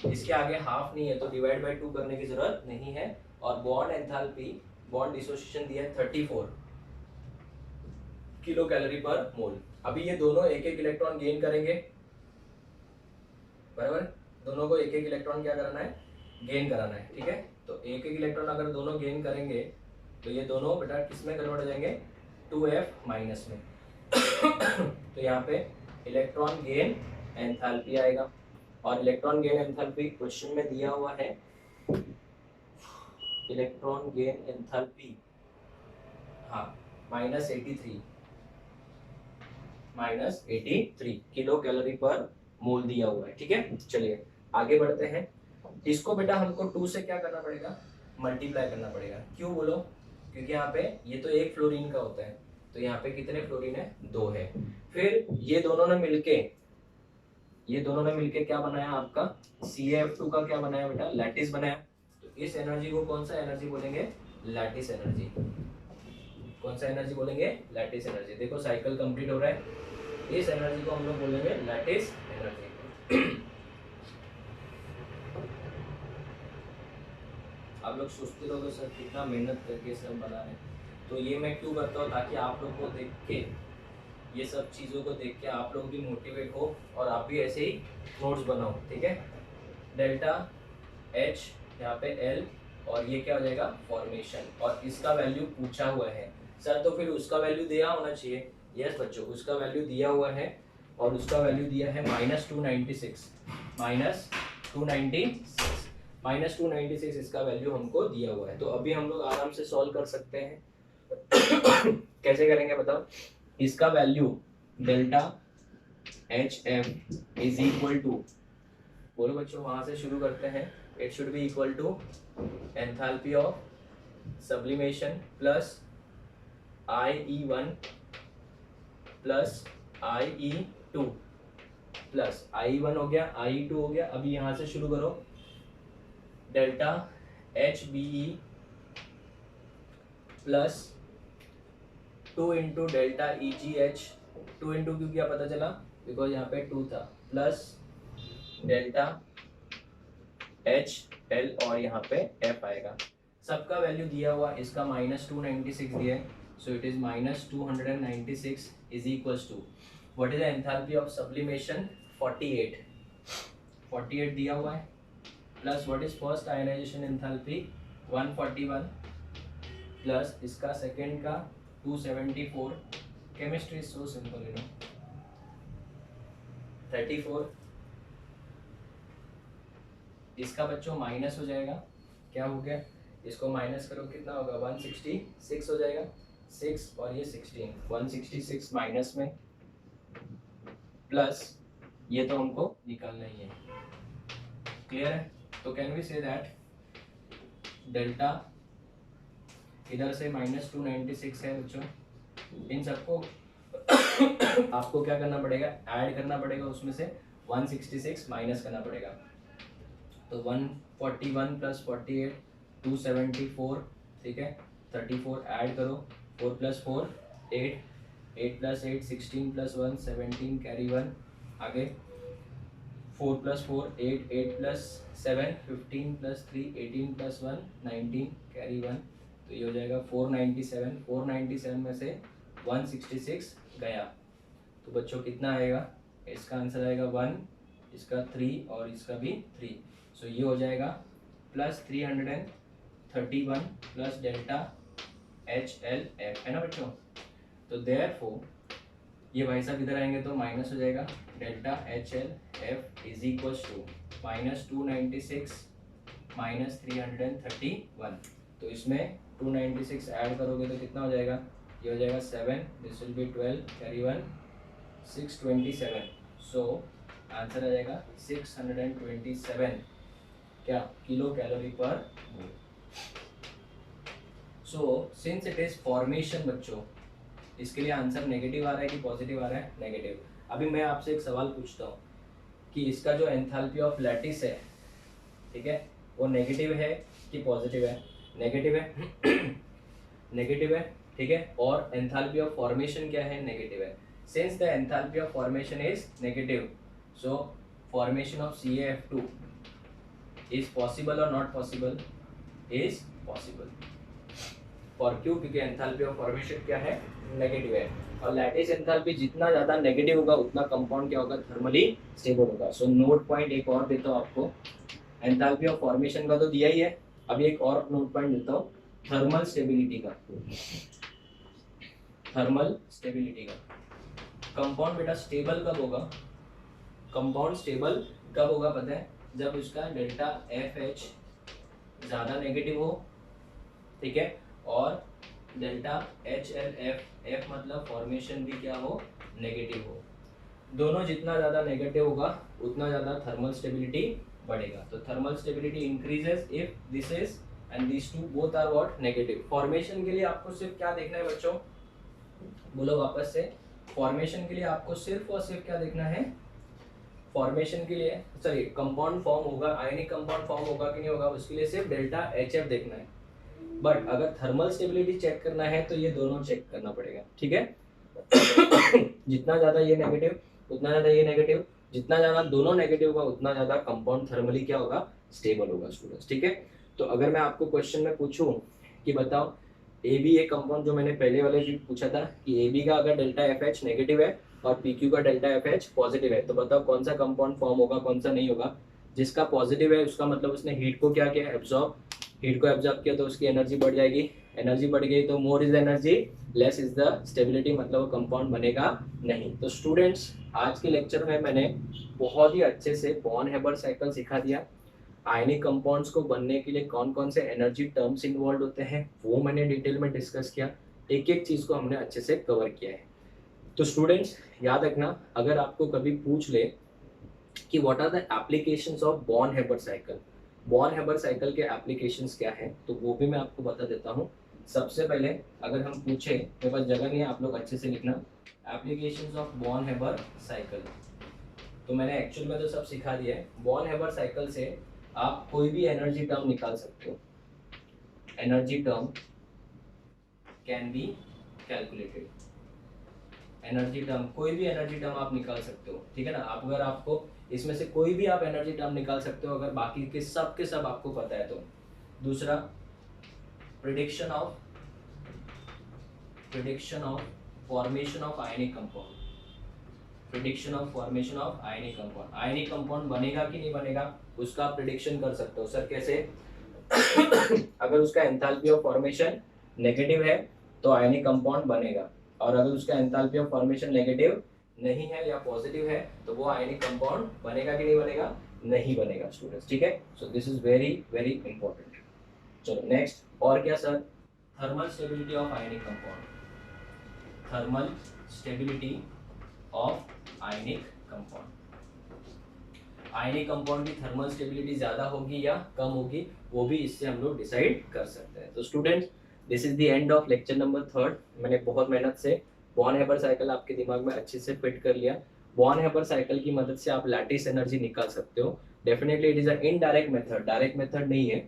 इसके आगे हाफ नहीं है तो डिवाइड बाय 2 करने की जरूरत नहीं है। और बॉन्ड एंथैल्पी, बॉन्ड डिसोसिएशन दिया है 34 किलो कैलोरी पर मोल। अभी ये दोनों एक एक इलेक्ट्रॉन गेन करेंगे, बराबर, दोनों को एक एक इलेक्ट्रॉन क्या कराना है, गेन कराना है, ठीक है। तो एक एक इलेक्ट्रॉन अगर दोनों गेन करेंगे तो ये दोनों बेटा किस में कन्वर्ट हो जाएंगे, 2F माइनस में। तो यहाँ पे इलेक्ट्रॉन गेन एंथैल्पी आएगा, और इलेक्ट्रॉन गेन एंथैल्पी क्वेश्चन में दिया हुआ है, इलेक्ट्रॉन गेन एंथैल्पी, हाँ, -83 किलो कैलोरी पर मोल दिया हुआ है, ठीक है। चलिए आगे बढ़ते हैं। इसको बेटा हमको 2 से क्या करना पड़ेगा, मल्टीप्लाई करना पड़ेगा। क्यों बोलो, क्योंकि यहाँ पे ये तो एक फ्लोरीन का होता है, तो यहाँ पे कितने फ्लोरीन है, 2 है। फिर ये दोनों ने मिलके क्या बनाया आपका, CaF2 का क्या बनाया बेटा, लैटिस बनाया। तो इस एनर्जी को कौन सा एनर्जी बोलेंगे, लैटिस एनर्जी। कौन सा एनर्जी बोलेंगे, लैटिस एनर्जी। देखो साइकिल कंप्लीट हो रहा है, इस एनर्जी को हम लोग बोलेंगे लैटिस एनर्जी। आप लोग सोचते रहोगे सर कितना मेहनत करके सब बना रहे हैं, तो ये मैं क्यों करता हूँ, ताकि आप लोग को देख के, ये सब चीज़ों को देख के आप लोग भी मोटिवेट हो और आप भी ऐसे ही नोट्स बनाओ, ठीक है। डेल्टा H यहाँ पे L, और ये क्या हो जाएगा, फॉर्मेशन, और इसका वैल्यू पूछा हुआ है सर, तो फिर उसका वैल्यू दिया होना चाहिए। यस बच्चों, उसका वैल्यू दिया हुआ है, और उसका वैल्यू दिया है -296, -296 इसका वैल्यू हमको दिया हुआ है। तो अभी हम लोग आराम से सॉल्व कर सकते हैं। कैसे करेंगे बताओ, इसका value delta HM is equal to, बोलो बच्चों, वहां से शुरू करते हैं। It should be equal to enthalpy of sublimation plus IE1 plus IE2 plus IE1 हो गया, IE2 हो गया। अभी यहाँ से शुरू करो, delta HBE plus 2 into delta EGH, 2 into क्यों किया पता चला, बिकॉज यहाँ पे 2 था, प्लस डेल्टा HL, और यहाँ पे F आएगा। सबका वैल्यू दिया हुआ, इसका -296 दिया है, so it is -296 is equals to what is the enthalpy of sublimation 48 दिया हुआ है, plus what is first ionisation enthalpy 141 plus इसका सेकेंड का 274, केमिस्ट्री इज सो सिंपल 34, इसका बच्चों माइनस हो जाएगा, क्या हो गया, इसको माइनस करो कितना होगा 166 हो जाएगा, 6 और ये 16, 166 माइनस में प्लस ये तो हमको निकालना ही है, क्लियर है। तो can we say that delta इधर से -296 है बच्चों, इन सबको आपको क्या करना पड़ेगा, ऐड करना पड़ेगा, उसमें से 166 माइनस करना पड़ेगा, तो 141 प्लस 48 274, ठीक है, 34 ऐड करो, 4 प्लस 4 8, 8 प्लस 8 16 प्लस 1 17 कैरी 1, आगे 4 plus 4 8, 8 plus 7 15 plus 3 18 plus 1 19 carry 1, तो ये हो जाएगा 497, 497 में से 166 गया, तो बच्चों कितना आएगा, इसका आंसर आएगा 1, इसका 3 और इसका भी 3, सो ये हो जाएगा प्लस 331 प्लस डेल्टा HLF, है ना बच्चों। तो देयरफॉर ये भाई साहब इधर आएंगे तो माइनस हो जाएगा, delta HLF is equals to -296 -331, तो इसमें 296 ऐड करोगे तो कितना हो जाएगा, ये हो जाएगा 7, this will be 12 carry 1 627, so answer आ जाएगा 627 क्या kilo calorie per mole. So since it is formation बच्चों, इसके लिए आंसर नेगेटिव आ रहा है कि पॉजिटिव आ रहा है, नेगेटिव। अभी मैं आपसे एक सवाल पूछता हूँ कि इसका जो एंथैल्पी ऑफ लैटिस है, ठीक है, वो नेगेटिव है कि पॉजिटिव है, नेगेटिव है नेगेटिव है, ठीक है, और एंथैल्पी ऑफ फॉर्मेशन क्या है, नेगेटिव है। Since the enthalpy of formation is negative, so formation of CaF2 is possible or not possible, is possible, और क्यों, क्योंकि एंथैल्पी ऑफ फॉर्मेशन क्या है, नेगेटिव है, और लैटिस एंथैल्पी जितना ज़्यादा नेगेटिव होगा उतना कंपाउंड क्या होगा, थर्मली स्टेबल होगा। सो नोट पॉइंट एक और देता हूँ आपको, एंथैल्पी ऑफ फॉर्मेशन का तो दिया ही है, अभी एक और नोट पॉइंट देता हूँ, थर्मल स्टेबिलिटी का, थर्मल स्टेबिलिटी का। कंपाउंड बेटा स्टेबल कब होगा, कंपाउंड स्टेबल कब होगा पता है, जब उसका डेल्टा FH ज़्यादा नेगेटिव हो, ठीक है, और डेल्टा HLF, F मतलब फॉर्मेशन भी क्या हो, नेगेटिव हो। दोनों जितना ज़्यादा नेगेटिव होगा उतना ज़्यादा थर्मल स्टेबिलिटी बढ़ेगा। तो thermal stability increases if this is and this two both are what, negative. Formation के लिए आपको सिर्फ क्या देखना है बच्चों, बोलो वापस से, फॉर्मेशन के लिए आपको सिर्फ और सिर्फ क्या देखना है, फॉर्मेशन के लिए सॉरी कंपाउंड फॉर्म होगा, आयनिक कंपाउंड फॉर्म होगा कि नहीं होगा, उसके लिए सिर्फ डेल्टा HF देखना है। बट अगर थर्मल स्टेबिलिटी चेक करना है तो ये दोनों चेक करना पड़ेगा, ठीक है जितना ज़्यादा ये नेगेटिव उतना ज़्यादा ये नेगेटिव, जितना ज़्यादा दोनों नेगेटिव होगा उतना ज़्यादा कंपाउंड थर्मली क्या होगा, स्टेबल होगा स्टूडेंट्स, ठीक है। तो अगर मैं आपको क्वेश्चन में पूछूं कि बताओ AB एक कंपाउंड जो मैंने पहले वाले भी पूछा था कि AB का अगर डेल्टा FH नेगेटिव है और PQ का डेल्टा FH पॉजिटिव है, तो बताओ कौन सा कंपाउंड फॉर्म होगा, कौन सा नहीं होगा। जिसका पॉजिटिव है उसका मतलब उसने हीट को क्या किया, एब्जॉर्ब, हीट को एब्जॉर्ब किया तो उसकी एनर्जी बढ़ जाएगी, एनर्जी बढ़ गई तो more is energy less is the stability, मतलब वो कंपाउंड बनेगा नहीं। तो स्टूडेंट्स आज के लेक्चर में मैंने बहुत ही अच्छे से बॉर्न हेबर साइकिल सिखा दिया, आयनिक कंपाउंड्स को बनने के लिए कौन कौन से एनर्जी टर्म्स इन्वॉल्व होते हैं वो मैंने डिटेल में डिस्कस किया, एक एक चीज़ को हमने अच्छे से कवर किया है। तो स्टूडेंट्स याद रखना, अगर आपको कभी पूछ ले कि what are the applications of Born Haber cycle, Born Haber cycle के एप्लीकेशंस क्या हैं, तो वो भी मैं आपको बता देता हूँ। सबसे पहले अगर हम पूछे, मेरे पास जगह नहीं है, आप लोग अच्छे से लिखना, applications of Born Haber cycle, तो मैंने एक्चुअल में तो सब सिखा दिया है। बॉर्न हेबर साइकिल से आप कोई भी एनर्जी टर्म निकाल सकते हो, energy term can be calculated, energy term कोई भी एनर्जी टर्म आप निकाल सकते हो, ठीक है ना। आप अगर आपको इसमें से कोई भी आप एनर्जी टर्म निकाल सकते हो अगर बाकी के सब आपको पता है तो। दूसरा prediction of formation of ionic compound, prediction of formation of ionic compound. Ionic compound बनेगा कि नहीं बनेगा उसका आप प्रिडिक्शन कर सकते हो। सर कैसे? अगर उसका एंथैल्पी ऑफ फॉर्मेशन नेगेटिव है तो आयनिक कंपाउंड बनेगा, और अगर उसका एंथैल्पी ऑफ फॉर्मेशन नेगेटिव नहीं है या पॉजिटिव है तो वो आयनिक कंपाउंड बनेगा कि नहीं बनेगा? नहीं बनेगा स्टूडेंट्स, ठीक है। So this is very very important. चलो नेक्स्ट, और क्या sir? Thermal stability of ionic compound, thermal stability of ionic compound. Ionic compound की थर्मल स्टेबिलिटी ज्यादा होगी या कम होगी वो भी इससे हम लोग डिसाइड कर सकते हैं। तो students this is the end of lecture number 3। मैंने बहुत मेहनत से बॉर्न हेबर साइकिल आपके दिमाग में अच्छे से फिट कर लिया। बॉर्न हेबर साइकिल की मदद से आप लैटिस एनर्जी निकाल सकते हो। Definitely it is a indirect method, direct method नहीं है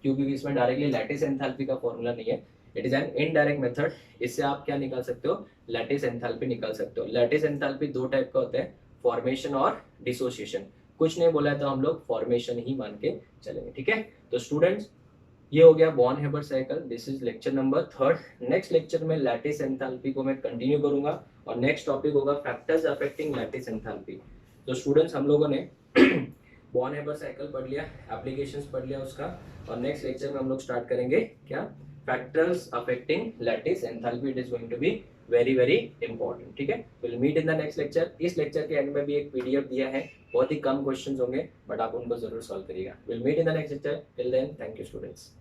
क्योंकि इसमें डायरेक्टली लैटिस एंथैल्पी का फॉर्मूला नहीं है। It is an indirect method. इससे आप क्या निकाल सकते हो? लैटिस एंथैल्पी निकाल सकते हो। लैटिस एंथैल्पी दो टाइप का होता है, फॉर्मेशन और डिसोसिएशन। कुछ नहीं बोला है तो हम लोग फॉर्मेशन ही मान के चलेंगे, ठीक है। तो स्टूडेंट्स ये हो गया Born Haber cycle. This is lecture number 3। Next lecture में लैटिस एंथैल्पी को मैं कंटिन्यू करूंगा और नेक्स्ट टॉपिक होगा फैक्टर्स अफेक्टिंग लैटिस एंथैल्पी। तो स्टूडेंट्स हम लोगों ने बॉर्न हेबर साइकिल पढ़ लिया, एप्लीकेशंस पढ़ लिया उसका, और नेक्स्ट लेक्चर में हम लोग स्टार्ट करेंगे क्या? Factors affecting lattice enthalpy. It is going to be very very important, ठीक है। Will meet in the next lecture. इस लेक्चर के एंड में भी एक पीडीएफ दिया है, बहुत ही कम क्वेश्चंस होंगे बट आप उनको जरूर सॉल्व करिएगा। Will meet in the next lecture. Till then thank you students.